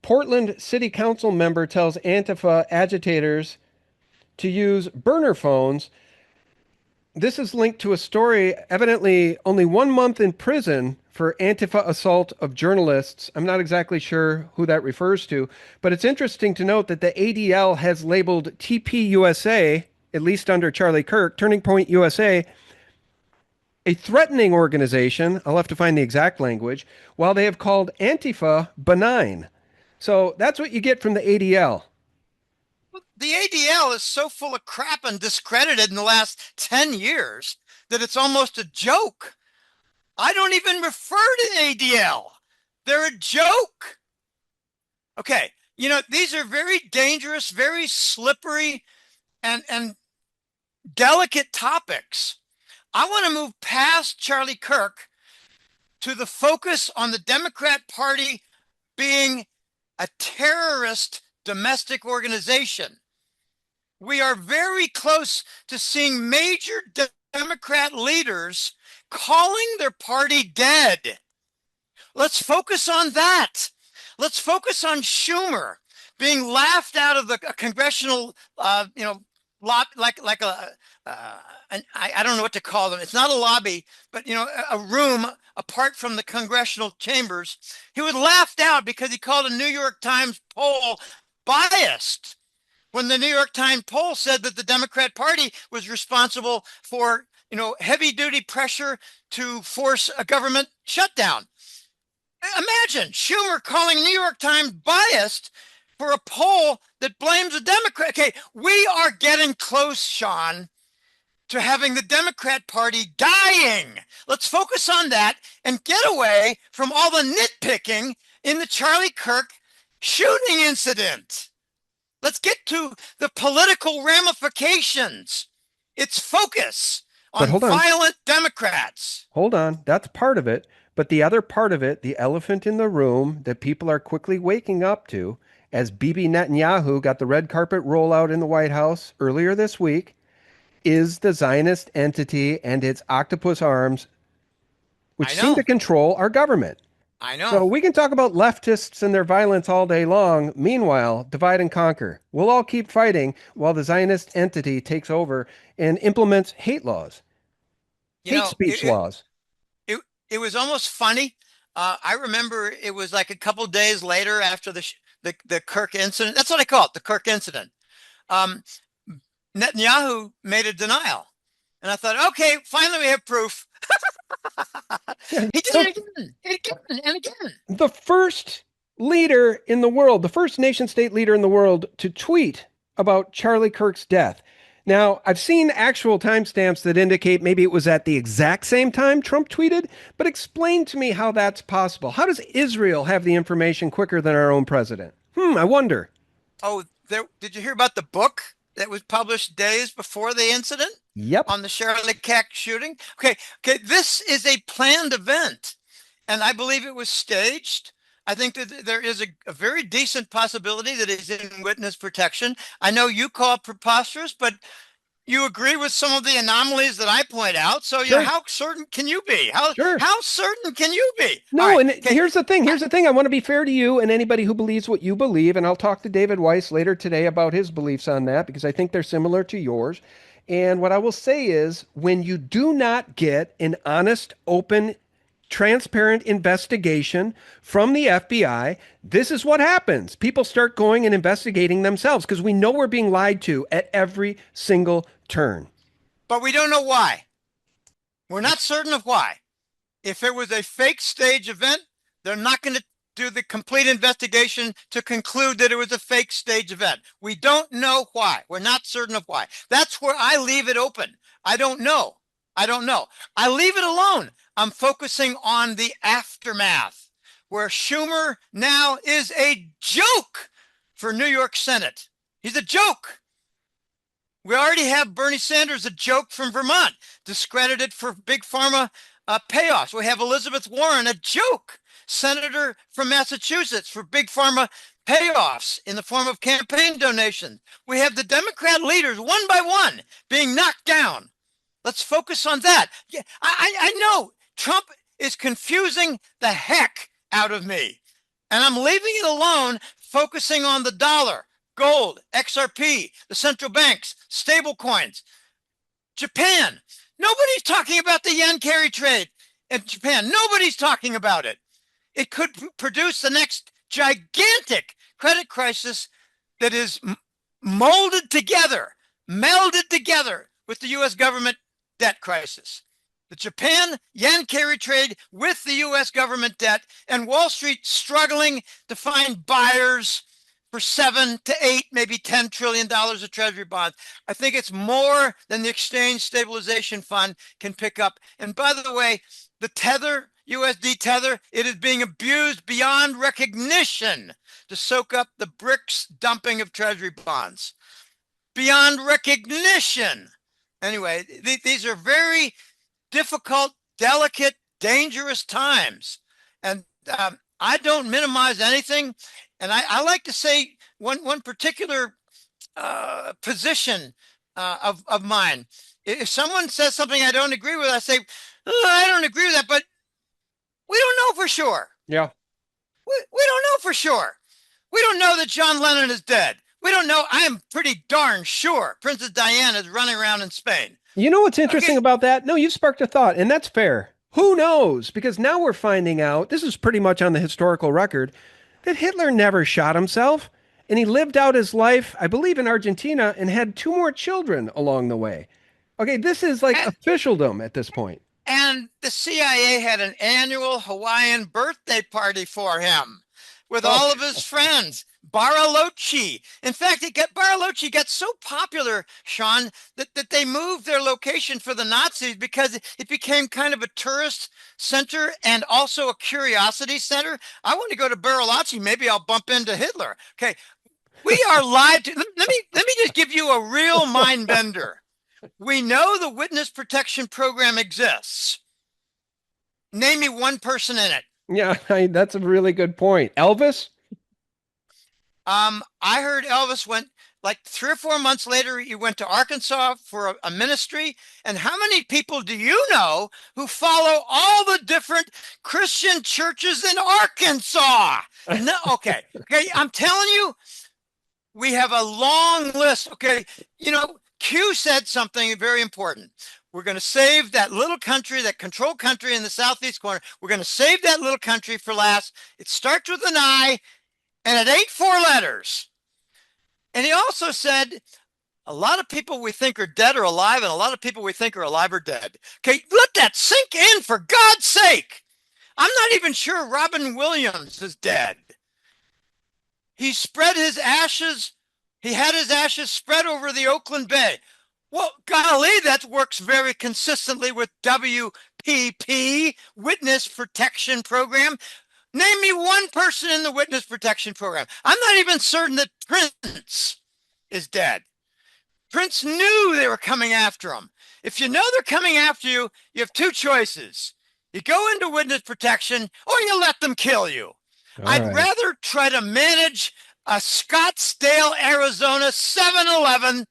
Portland City Council member tells Antifa agitators to use burner phones. This is linked to a story, evidently only 1 month in prison for Antifa assault of journalists. I'm not exactly sure who that refers to, but it's interesting to note that the ADL has labeled TPUSA, at least under Charlie Kirk, Turning Point USA, a threatening organization. I'll have to find the exact language, while they have called Antifa benign. So that's what you get from the ADL. The ADL is so full of crap and discredited in the last 10 years that it's almost a joke. I don't even refer to ADL. They're a joke. Okay, you know, these are very dangerous, very slippery, and delicate topics. I want to move past Charlie Kirk to the focus on the Democrat Party being a terrorist domestic organization. We are very close to seeing major Democrat leaders calling their party dead. Let's focus on that. Let's focus on Schumer being laughed out of the congressional, like a, I don't know what to call them. It's not a lobby, but you know, a room apart from the congressional chambers. He was laughed out because he called a New York Times poll biased, when the New York Times poll said that the Democrat Party was responsible for, you know, heavy duty pressure to force a government shutdown. Imagine Schumer calling New York Times biased for a poll that blames a Democrat. Okay, we are getting close, Sean, to having the Democrat Party dying. Let's focus on that and get away from all the nitpicking in the Charlie Kirk shooting incident. Let's get to the political ramifications. It's focus on violent Democrats. Hold on. That's part of it. But the other part of it, the elephant in the room that people are quickly waking up to, as Bibi Netanyahu got the red carpet rollout in the White House earlier this week, is the Zionist entity and its octopus arms, which seem to control our government. I know. So we can talk about leftists and their violence all day long. Meanwhile, divide and conquer. We'll all keep fighting while the Zionist entity takes over and implements hate laws, hate speech laws. It was almost funny. I remember it was like a couple days later after the Kirk incident. That's what I call it, the Kirk incident. Netanyahu made a denial. And I thought, okay, finally we have proof. He did it again and again. The first leader in the world, the first nation state leader in the world to tweet about Charlie Kirk's death. Now, I've seen actual timestamps that indicate maybe it was at the exact same time Trump tweeted, but explain to me how that's possible. How does Israel have the information quicker than our own president? I wonder. Oh, did you hear about the book that was published days before the incident? Yep. On the Charlie Kirk shooting? Okay, this is a planned event, and I believe it was staged. I think that there is a very decent possibility that it's in witness protection. I know you call it preposterous, but you agree with some of the anomalies that I point out. So, you know, how certain can you be? How certain can you be? No, right, and here's the thing. Here's the thing. I want to be fair to you and anybody who believes what you believe, and I'll talk to David Weiss later today about his beliefs on that because I think they're similar to yours. And what I will say is when you do not get an honest, open transparent investigation from the FBI, this is what happens. People start going and investigating themselves because we know we're being lied to at every single turn. But we don't know why. We're not certain of why. If it was a fake stage event, they're not going to do the complete investigation to conclude that it was a fake stage event. We don't know why. We're not certain of why. That's where I leave it open. I don't know. I don't know. I leave it alone. I'm focusing on the aftermath, where Schumer now is a joke for New York Senate. He's a joke. We already have Bernie Sanders, a joke from Vermont, discredited for big pharma payoffs. We have Elizabeth Warren, a joke, senator from Massachusetts, for big pharma payoffs in the form of campaign donations. We have the Democrat leaders, one by one, being knocked down. Let's focus on that. Yeah, I know Trump is confusing the heck out of me, and I'm leaving it alone, focusing on the dollar, gold, XRP, the central banks, stable coins. Japan. Nobody's talking about the yen carry trade in Japan. Nobody's talking about it. It could produce the next gigantic credit crisis that is molded together, melded together with the U.S. government debt crisis. The Japan yen carry trade with the U.S. government debt, and Wall Street struggling to find buyers for $7 to $8, maybe $10 trillion of treasury bonds. I think it's more than the Exchange Stabilization Fund can pick up. And by the way, the tether, USD tether, it is being abused beyond recognition to soak up the BRICS dumping of treasury bonds. Beyond recognition. Anyway, these are very difficult, delicate, dangerous times. And I don't minimize anything. And I like to say one particular position of mine. If someone says something I don't agree with, I say, oh, I don't agree with that, but we don't know for sure. Yeah. We don't know for sure. We don't know that John Lennon is dead. We don't know. I am pretty darn sure Princess Diana is running around in Spain. You know what's interesting about that? No, you've sparked a thought, and that's fair. Who knows? Because now we're finding out, this is pretty much on the historical record, that Hitler never shot himself, and he lived out his life, I believe, in Argentina, and had 2 more children along the way. Okay, this is like officialdom at this point. And the CIA had an annual Hawaiian birthday party for him with all of his friends. Bariloche. In fact, Bariloche got so popular, Sean, that they moved their location for the Nazis because it became kind of a tourist center and also a curiosity center. I want to go to Bariloche. Maybe I'll bump into Hitler. Okay, we are lied to. Let me just give you a real mind bender. We know the witness protection program exists. Name me one person in it. Yeah, that's a really good point. Elvis? I heard Elvis went like 3 or 4 months later, he went to Arkansas for a ministry. And how many people do you know who follow all the different Christian churches in Arkansas? No, okay. I'm telling you, we have a long list. Okay. You know, Q said something very important. We're going to save that little country, that control country in the southeast corner. We're going to save that little country for last. It starts with an I, and it ain't 4 letters. And he also said, a lot of people we think are dead are alive, and a lot of people we think are alive are dead. Okay, let that sink in, for God's sake. I'm not even sure Robin Williams is dead. He spread his ashes. He had his ashes spread over the Oakland Bay. Well, golly, that works very consistently with WPP, Witness Protection Program. Name me one person in the Witness Protection Program. I'm not even certain that Prince is dead. Prince knew they were coming after him. If you know they're coming after you, you have 2 choices. You go into witness protection, or you let them kill you. I'd rather try to manage a Scottsdale, Arizona 7-Eleven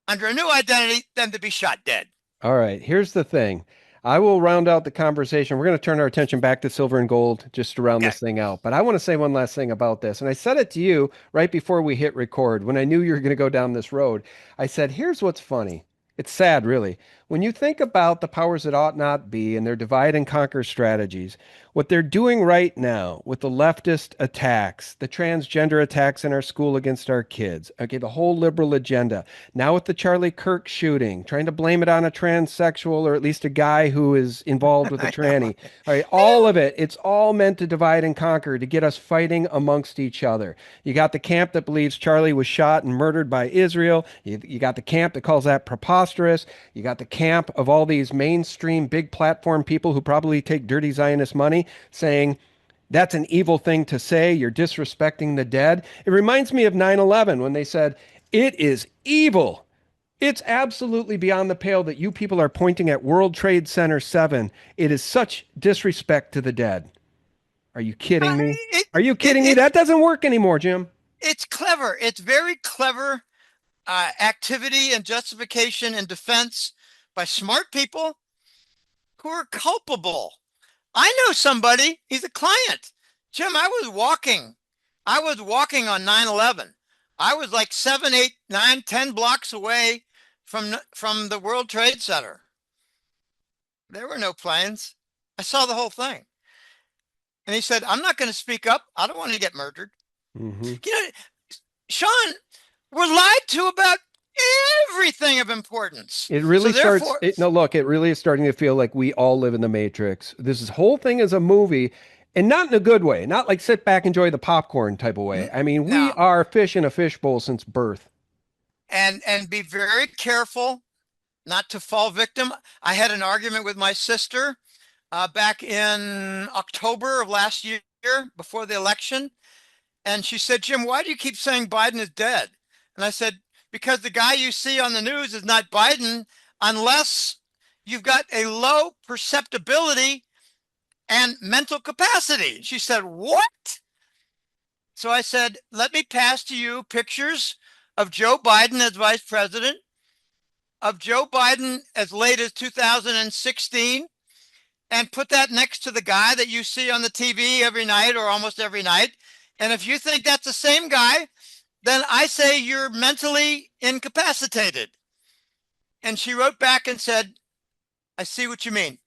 under a new identity than to be shot dead. All right, here's the thing. I will round out the conversation. We're going to turn our attention back to silver and gold just to round this thing out. But I want to say one last thing about this. And I said it to you right before we hit record when I knew you were going to go down this road. I said, here's what's funny. It's sad, really. When you think about the powers that ought not be and their divide and conquer strategies, what they're doing right now with the leftist attacks, the transgender attacks in our school against our kids, okay, the whole liberal agenda, now with the Charlie Kirk shooting, trying to blame it on a transsexual or at least a guy who is involved with a I know. tranny. All right, all of it, it's all meant to divide and conquer, to get us fighting amongst each other. You got the camp that believes Charlie was shot and murdered by Israel. You got the camp that calls that preposterous. You got the camp of all these mainstream big platform people who probably take dirty Zionist money saying that's an evil thing to say. You're disrespecting the dead. It reminds me of 9/11 when they said, it is evil. It's absolutely beyond the pale that you people are pointing at World Trade Center 7. It is such disrespect to the dead. Are you kidding me? It, Are you it, kidding me? it's That doesn't work anymore, Jim. it's clever. It's very clever activity and justification and defense by smart people who are culpable. I know somebody, he's a client. Jim, I was walking on 9/11. I was like 7, 8, 9, 10 blocks away from the World Trade Center. There were no planes. I saw the whole thing. And he said, I'm not going to speak up. I don't want to get murdered. Hmm. You know, Sean, we're lied to about everything of importance. It So really starts. therefore, No, look, it really is starting to feel like we all live in the Matrix. Whole thing is a movie, and not in a good way, not like sit back, enjoy the popcorn type of way. I mean, we no, are fish in a fishbowl since birth. and be very careful not to fall victim. I had an argument with my sister back in October of last year before the election. And she said, Jim, why do you keep saying Biden is dead? And I said, because the guy you see on the news is not Biden unless you've got a low perceptibility and mental capacity. She said, what? So I said, let me pass to you pictures of Joe Biden as vice president, of Joe Biden as late as 2016, and put that next to the guy that you see on the TV every night or almost every night. And if you think that's the same guy, then I say you're mentally incapacitated. And she wrote back and said, I see what you mean.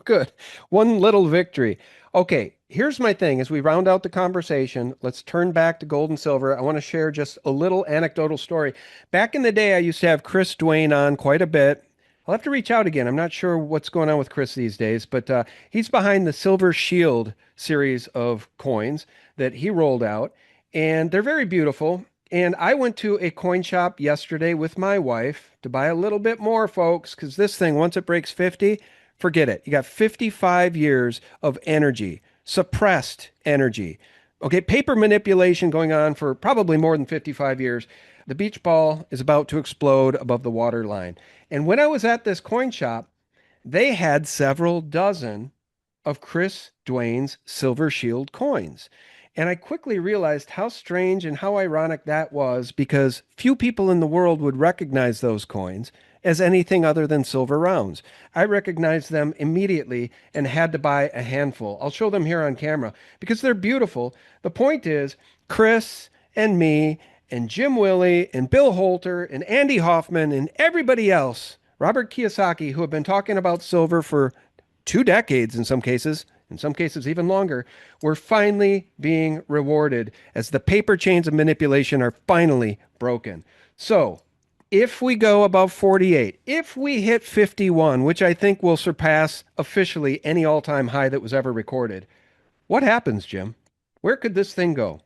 Good. One little victory. Okay, here's my thing. As we round out the conversation, let's turn back to gold and silver. I want to share just a little anecdotal story. Back in the day, I used to have Chris Duane on quite a bit. I'll have to reach out again. I'm not sure what's going on with Chris these days, but he's behind the Silver Shield series of coins that he rolled out, and they're very beautiful. And I went to a coin shop yesterday with my wife to buy a little bit more, folks, because this thing, once it breaks 50, forget it. You got 55 years of energy, suppressed energy. Okay, paper manipulation going on for probably more than 55 years. The beach ball is about to explode above the water line. And when I was at this coin shop, they had several dozen of Chris Duane's Silver Shield coins. And I quickly realized how strange and how ironic that was because few people in the world would recognize those coins as anything other than silver rounds. I recognized them immediately and had to buy a handful. I'll show them here on camera because they're beautiful. The point is, Chris and me and Jim Willie and Bill Holter and Andy Hoffman and everybody else, Robert Kiyosaki, who have been talking about silver for 2 decades in some cases even longer, we're finally being rewarded as the paper chains of manipulation are finally broken. So, if we go above 48, if we hit 51, which I think will surpass officially any all-time high that was ever recorded, what happens, Jim? Where could this thing go?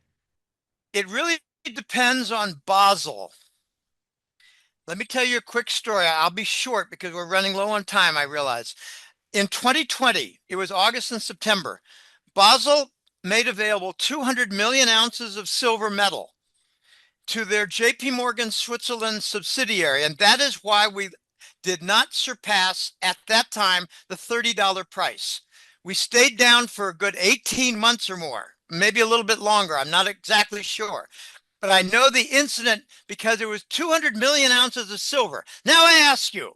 It really depends on Basel. Let me tell you a quick story. I'll be short because we're running low on time, I realize. In 2020, it was August and September, Basel made available 200 million ounces of silver metal to their JP Morgan Switzerland subsidiary. And that is why we did not surpass at that time the $30 price. We stayed down for a good 18 months or more, maybe a little bit longer. I'm not exactly sure. But I know the incident because it was 200 million ounces of silver. Now I ask you,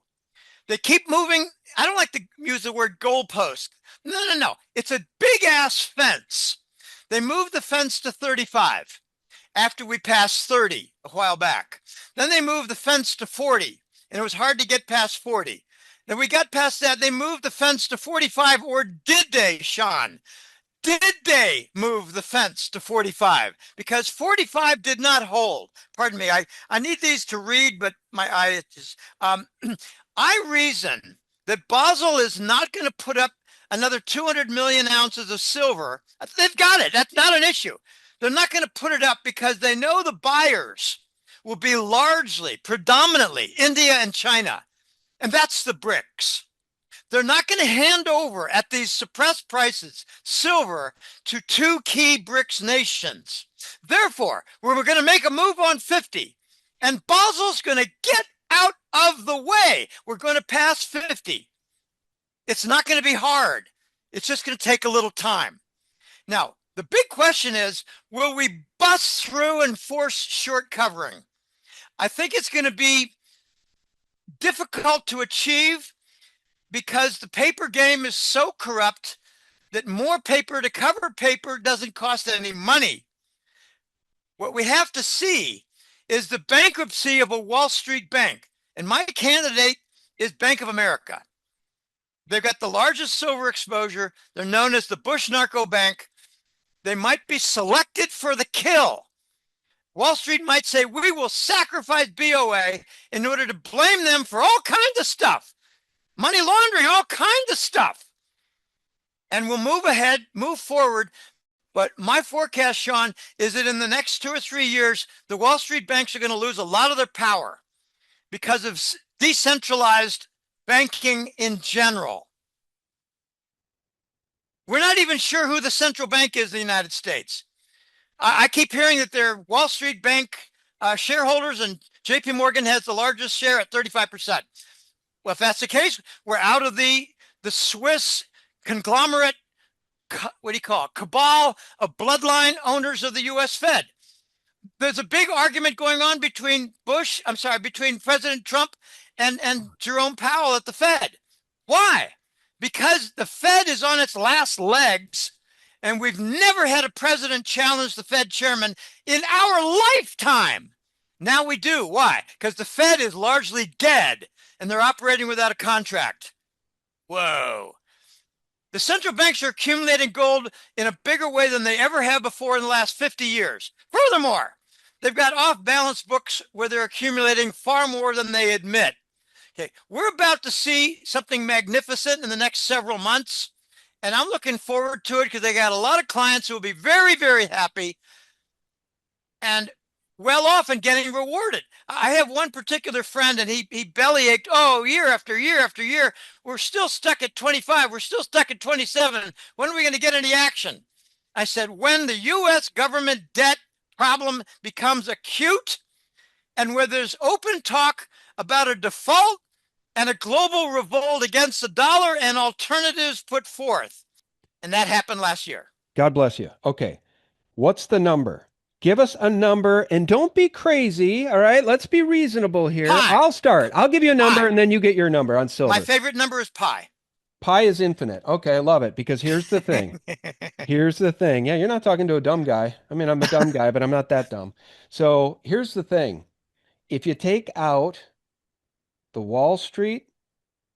they keep moving. I don't like to use the word goalpost. No. It's a big ass fence. They moved the fence to 35 after we passed 30 a while back. Then they moved the fence to 40 and it was hard to get past 40. Then we got past that. They moved the fence to 45, or did they, Sean? Did they move the fence to 45? Because 45 did not hold. Pardon me. I need these to read, but my eye is. I reason that Basel is not going to put up another 200 million ounces of silver. They've got it. That's not an issue. They're not going to put it up because they know the buyers will be largely, predominantly India and China. And that's the BRICS. They're not going to hand over at these suppressed prices silver to two key BRICS nations. Therefore, we're going to make a move on 50, and Basel's going to get out of the way. We're going to pass 50. It's not going to be hard. It's just going to take a little time. Now, the big question is, will we bust through and force short covering? I think it's going to be difficult to achieve because the paper game is so corrupt that more paper to cover paper doesn't cost any money. What we have to see is the bankruptcy of a Wall Street bank. And my candidate is Bank of America. They've got the largest silver exposure. They're known as the Bush Narco Bank. They might be selected for the kill. Wall Street might say, we will sacrifice BOA in order to blame them for all kinds of stuff. Money laundering, all kinds of stuff. And we'll move ahead, move forward. But my forecast, Sean, is that in the next 2 or 3 years, the Wall Street banks are going to lose a lot of their power because of decentralized banking in general. We're not even sure who the central bank is in the United States. I keep hearing that they're Wall Street bank shareholders, and JP Morgan has the largest share at 35%. Well, if that's the case, we're out of the Swiss conglomerate, what do you call it, cabal of bloodline owners of the U.S. Fed. There's a big argument going on between between President Trump and Jerome Powell at the Fed. Why? Because the Fed is on its last legs, and we've never had a president challenge the Fed chairman in our lifetime. Now we do. Why? Because the Fed is largely dead, and they're operating without a contract. Whoa. The central banks are accumulating gold in a bigger way than they ever have before in the last 50 years. Furthermore, they've got off-balance books where they're accumulating far more than they admit. Okay, we're about to see something magnificent in the next several months, and I'm looking forward to it because they got a lot of clients who will be very, very happy and well off and getting rewarded. I have one particular friend, and he bellyached, year after year after year. We're still stuck at 25. We're still stuck at 27. When are we going to get any action? I said, when the U.S. government debt problem becomes acute and where there's open talk about a default and a global revolt against the dollar and alternatives put forth. And that happened last year. God bless you. Okay. What's the number? Give us a number, and don't be crazy. All right. Let's be reasonable here. Pi. I'll start. I'll give you a number, Pi. and then you get your number on silver. My favorite number is pi. Pi is infinite. Okay. I love it, because here's the thing. Here's the thing. Yeah. You're not talking to a dumb guy. I mean, I'm a dumb guy, but I'm not that dumb. So here's the thing. If you take out the Wall Street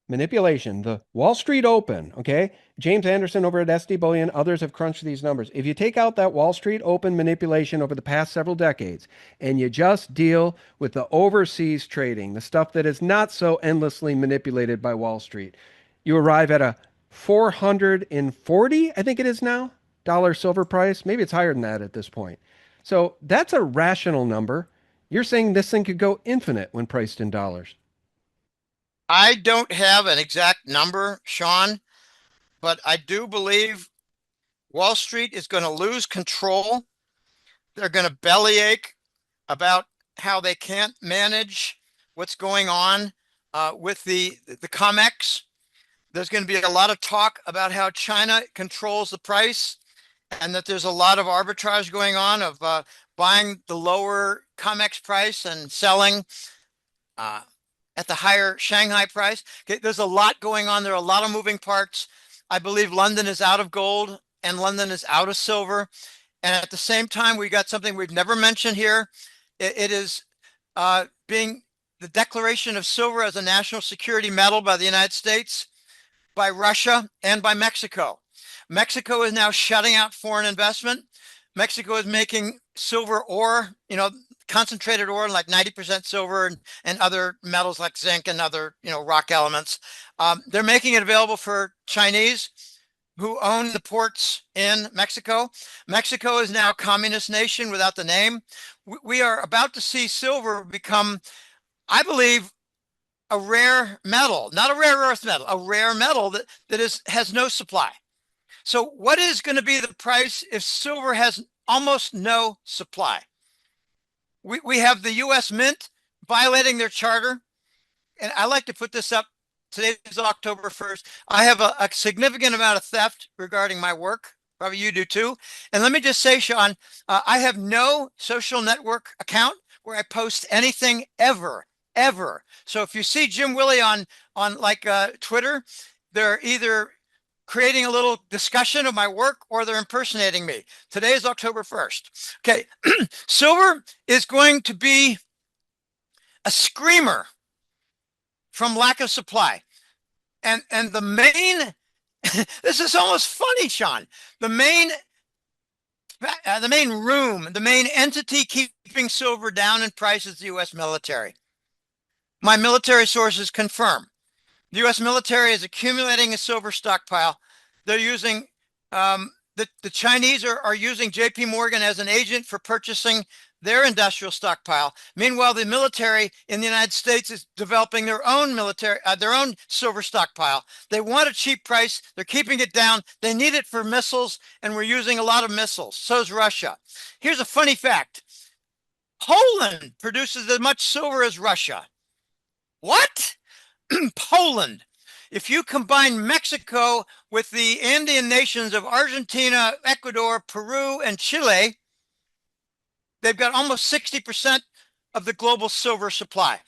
manipulation, the Wall Street Open, okay? James Anderson over at SD Bullion, others have crunched these numbers. If you take out that Wall Street Open manipulation over the past several decades, and you just deal with the overseas trading, the stuff that is not so endlessly manipulated by Wall Street, you arrive at a 440, I think it is now, dollar silver price. Maybe it's higher than that at this point. So that's a rational number. You're saying this thing could go infinite when priced in dollars. I don't have an exact number, Sean, but I do believe Wall Street is going to lose control. They're going to bellyache about how they can't manage what's going on with the COMEX. There's going to be a lot of talk about how China controls the price and that there's a lot of arbitrage going on of buying the lower COMEX price and selling at the higher Shanghai price. Okay, there's a lot going on. There are a lot of moving parts. I believe London is out of gold and London is out of silver. And at the same time, we got something we've never mentioned here. It is being the declaration of silver as a national security metal by the United States, by Russia, and by Mexico. Mexico is now shutting out foreign investment. Mexico is making silver ore, concentrated ore, like 90% silver and other metals like zinc and other, rock elements. They're making it available for Chinese who own the ports in Mexico. Mexico is now a communist nation without the name. We are about to see silver become, I believe, a rare metal, not a rare earth metal, a rare metal that has no supply. So what is going to be the price if silver has almost no supply? We have the U.S. Mint violating their charter. And I like to put this up. Today is October 1st. I have a significant amount of theft regarding my work. Probably you do too. And let me just say, Sean, I have no social network account where I post anything ever. So if you see Jim Willie on like Twitter, they're either creating a little discussion of my work or they're impersonating me. Today is October 1st. Okay, silver is going to be a screamer from lack of supply. And the main, this is almost funny, Sean, the main entity keeping silver down in price is the U.S. military. My military sources confirm the U.S. military is accumulating a silver stockpile. They're using, the Chinese are using JP Morgan as an agent for purchasing their industrial stockpile. Meanwhile, the military in the United States is developing their own silver stockpile. They want a cheap price. They're keeping it down. They need it for missiles, and we're using a lot of missiles. So is Russia. Here's a funny fact. Poland produces as much silver as Russia. What? Poland. If you combine Mexico with the Andean nations of Argentina, Ecuador, Peru, and Chile, they've got almost 60% of the global silver supply.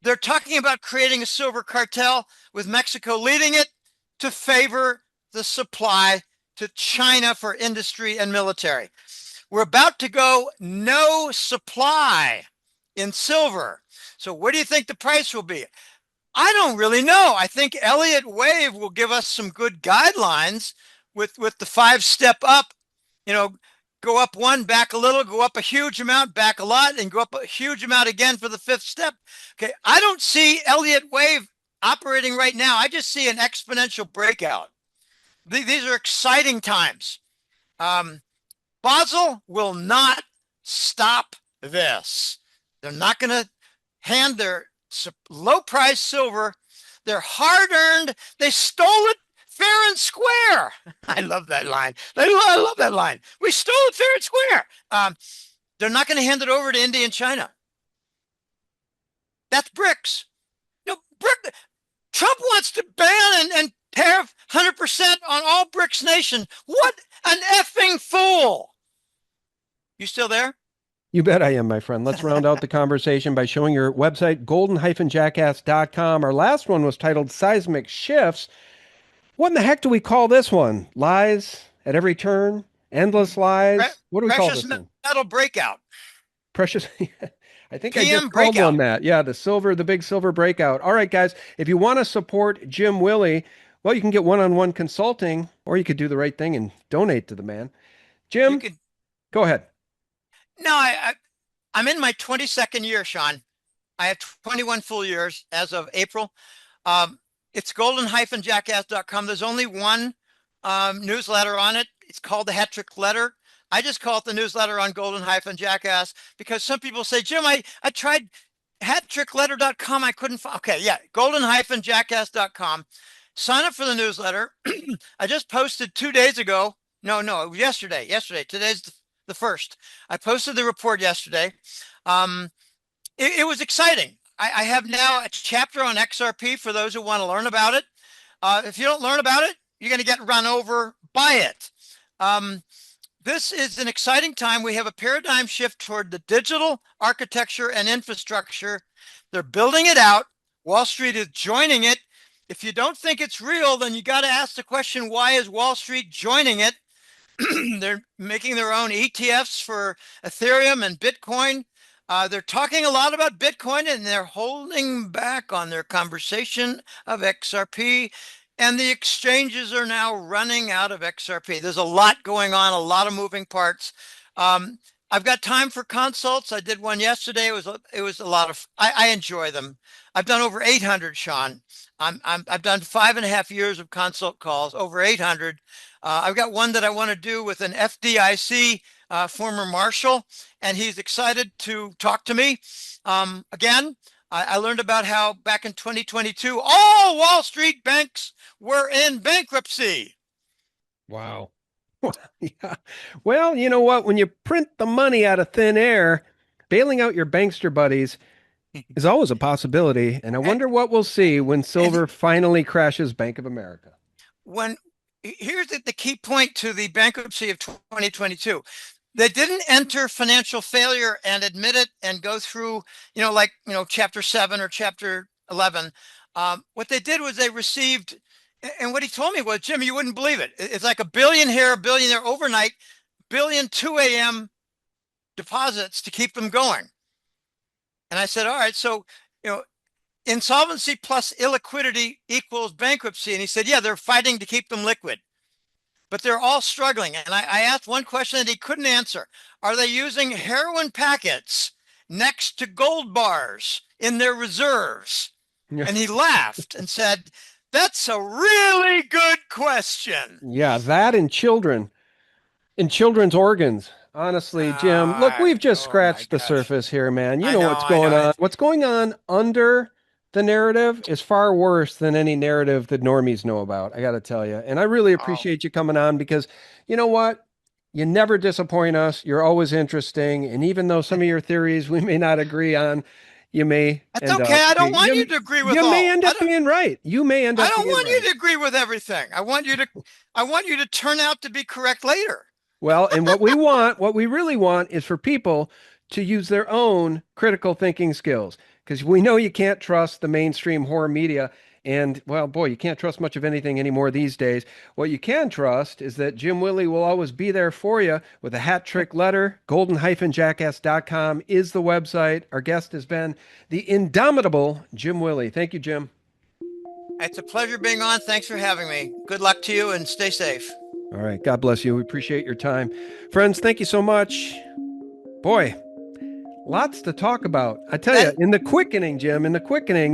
They're talking about creating a silver cartel with Mexico leading it to favor the supply to China for industry and military. We're about to go no supply in silver. So what do you think the price will be? I don't really know. I think Elliott Wave will give us some good guidelines with the 5-step up, go up one, back a little, go up a huge amount, back a lot, and go up a huge amount again for the 5th step. Okay, I don't see Elliott Wave operating right now. I just see an exponential breakout. These are exciting times. Basel will not stop this. They're not going to hand their low price silver, their hard earned, they stole it fair and square. I love that line. I love that line. We stole it fair and square. They're not going to hand it over to India and China. That's BRICS. Trump wants to ban and tariff 100% on all BRICS nations. What an effing fool. You still there? You bet I am, my friend. Let's round out the conversation by showing your website, golden-jackass.com. Our last one was titled Seismic Shifts. What in the heck do we call this one? Lies at every turn? Endless lies? What do we call this one? Precious metal breakout. Precious. I think I PM just called breakout. one that. Yeah, the big silver breakout. All right, guys, if you want to support Jim Willie, well, you can get one-on-one consulting, or you could do the right thing and donate to the man. Jim, go ahead. No, I'm in my 22nd year, Sean. I have 21 full years as of April. It's golden-jackass.com. There's only one newsletter on it. It's called the Hat Trick Letter. I just call it the newsletter on golden-jackass because some people say, Jim, I tried hattrickletter.com. I couldn't find. Okay, yeah, golden-jackass.com. Sign up for the newsletter. I just posted 2 days ago. No, it was yesterday. Today's the 1st. I posted the report yesterday. It was exciting. I have now a chapter on XRP for those who want to learn about it. If you don't learn about it, you're going to get run over by it. This is an exciting time. We have a paradigm shift toward the digital architecture and infrastructure. They're building it out. Wall Street is joining it. If you don't think it's real, then you got to ask the question, why is Wall Street joining it? They're making their own ETFs for Ethereum and Bitcoin. They're talking a lot about Bitcoin and they're holding back on their conversation of XRP. And the exchanges are now running out of XRP. There's a lot going on, a lot of moving parts. I've got time for consults. I did one yesterday. It was a lot of. I enjoy them. I've done over 800, Sean. I've done 5.5 years of consult calls, over 800. I've got one that I want to do with an FDIC former marshal, and he's excited to talk to me. Again, I learned about how back in 2022, all Wall Street banks were in bankruptcy. Wow. Yeah. Well, you know what? When you print the money out of thin air, bailing out your bankster buddies is always a possibility. And I wonder what we'll see when silver finally crashes Bank of America. When here's the key point to the bankruptcy of 2022. They didn't enter financial failure and admit it and go through, like, chapter 7 or chapter 11. What they did was they received, and what he told me was, Jim, you wouldn't believe it. It's like $1 billion here, $1 billion there overnight, billion 2 a.m. deposits to keep them going. And I said, all right, so, insolvency plus illiquidity equals bankruptcy. And he said, yeah, they're fighting to keep them liquid, but they're all struggling. And I asked one question that he couldn't answer. Are they using heroin packets next to gold bars in their reserves? Yeah. And he laughed and said, that's a really good question. Yeah, that in children's organs. Honestly, Jim, look, we've just scratched the surface here, man. You know what's going on. What's going on under the narrative is far worse than any narrative that normies know about, I got to tell you. And I really appreciate you coming on because you know what? You never disappoint us. You're always interesting. And even though some of your theories we may not agree on, you may. That's okay. I don't want you to agree with all. You may end up being right. You may end up. I don't want you to agree with everything. I want you to turn out to be correct later. Well, and what we really want is for people to use their own critical thinking skills, because we know you can't trust the mainstream horror media. And, well, boy, you can't trust much of anything anymore these days. What you can trust is that Jim Willie will always be there for you with a hat trick letter. golden-jackass.com is the website. Our guest has been the indomitable Jim Willie. Thank you, Jim. It's a pleasure being on. Thanks for having me. Good luck to you and stay safe. All right. God bless you. We appreciate your time. Friends, thank you so much. Boy, lots to talk about. I tell you, in the quickening, Jim,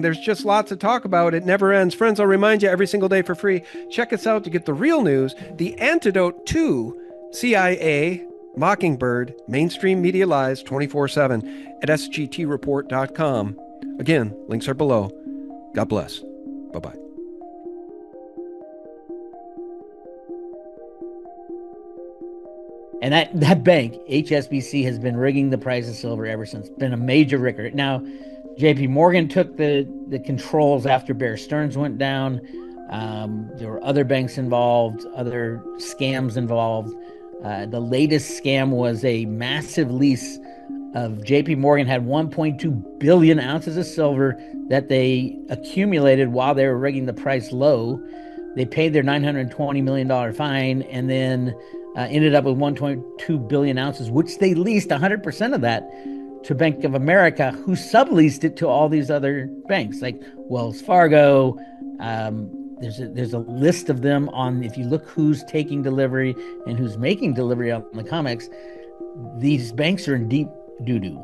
there's just lots to talk about. It never ends. Friends, I'll remind you every single day for free. Check us out to get the real news, the antidote to CIA, Mockingbird, mainstream media lies 24/7 at sgtreport.com. Again, links are below. God bless. Bye-bye. And that bank, HSBC, has been rigging the price of silver ever since. It's been a major rigger. Now, JP Morgan took the controls after Bear Stearns went down. There were other banks involved, other scams involved. The latest scam was a massive lease of JP Morgan had 1.2 billion ounces of silver that they accumulated while they were rigging the price low. They paid their $920 million fine and then ended up with 1.2 billion ounces, which they leased 100% of that to Bank of America, who subleased it to all these other banks like Wells Fargo. There's a list of them on, if you look who's taking delivery and who's making delivery on the comics, these banks are in deep doo-doo.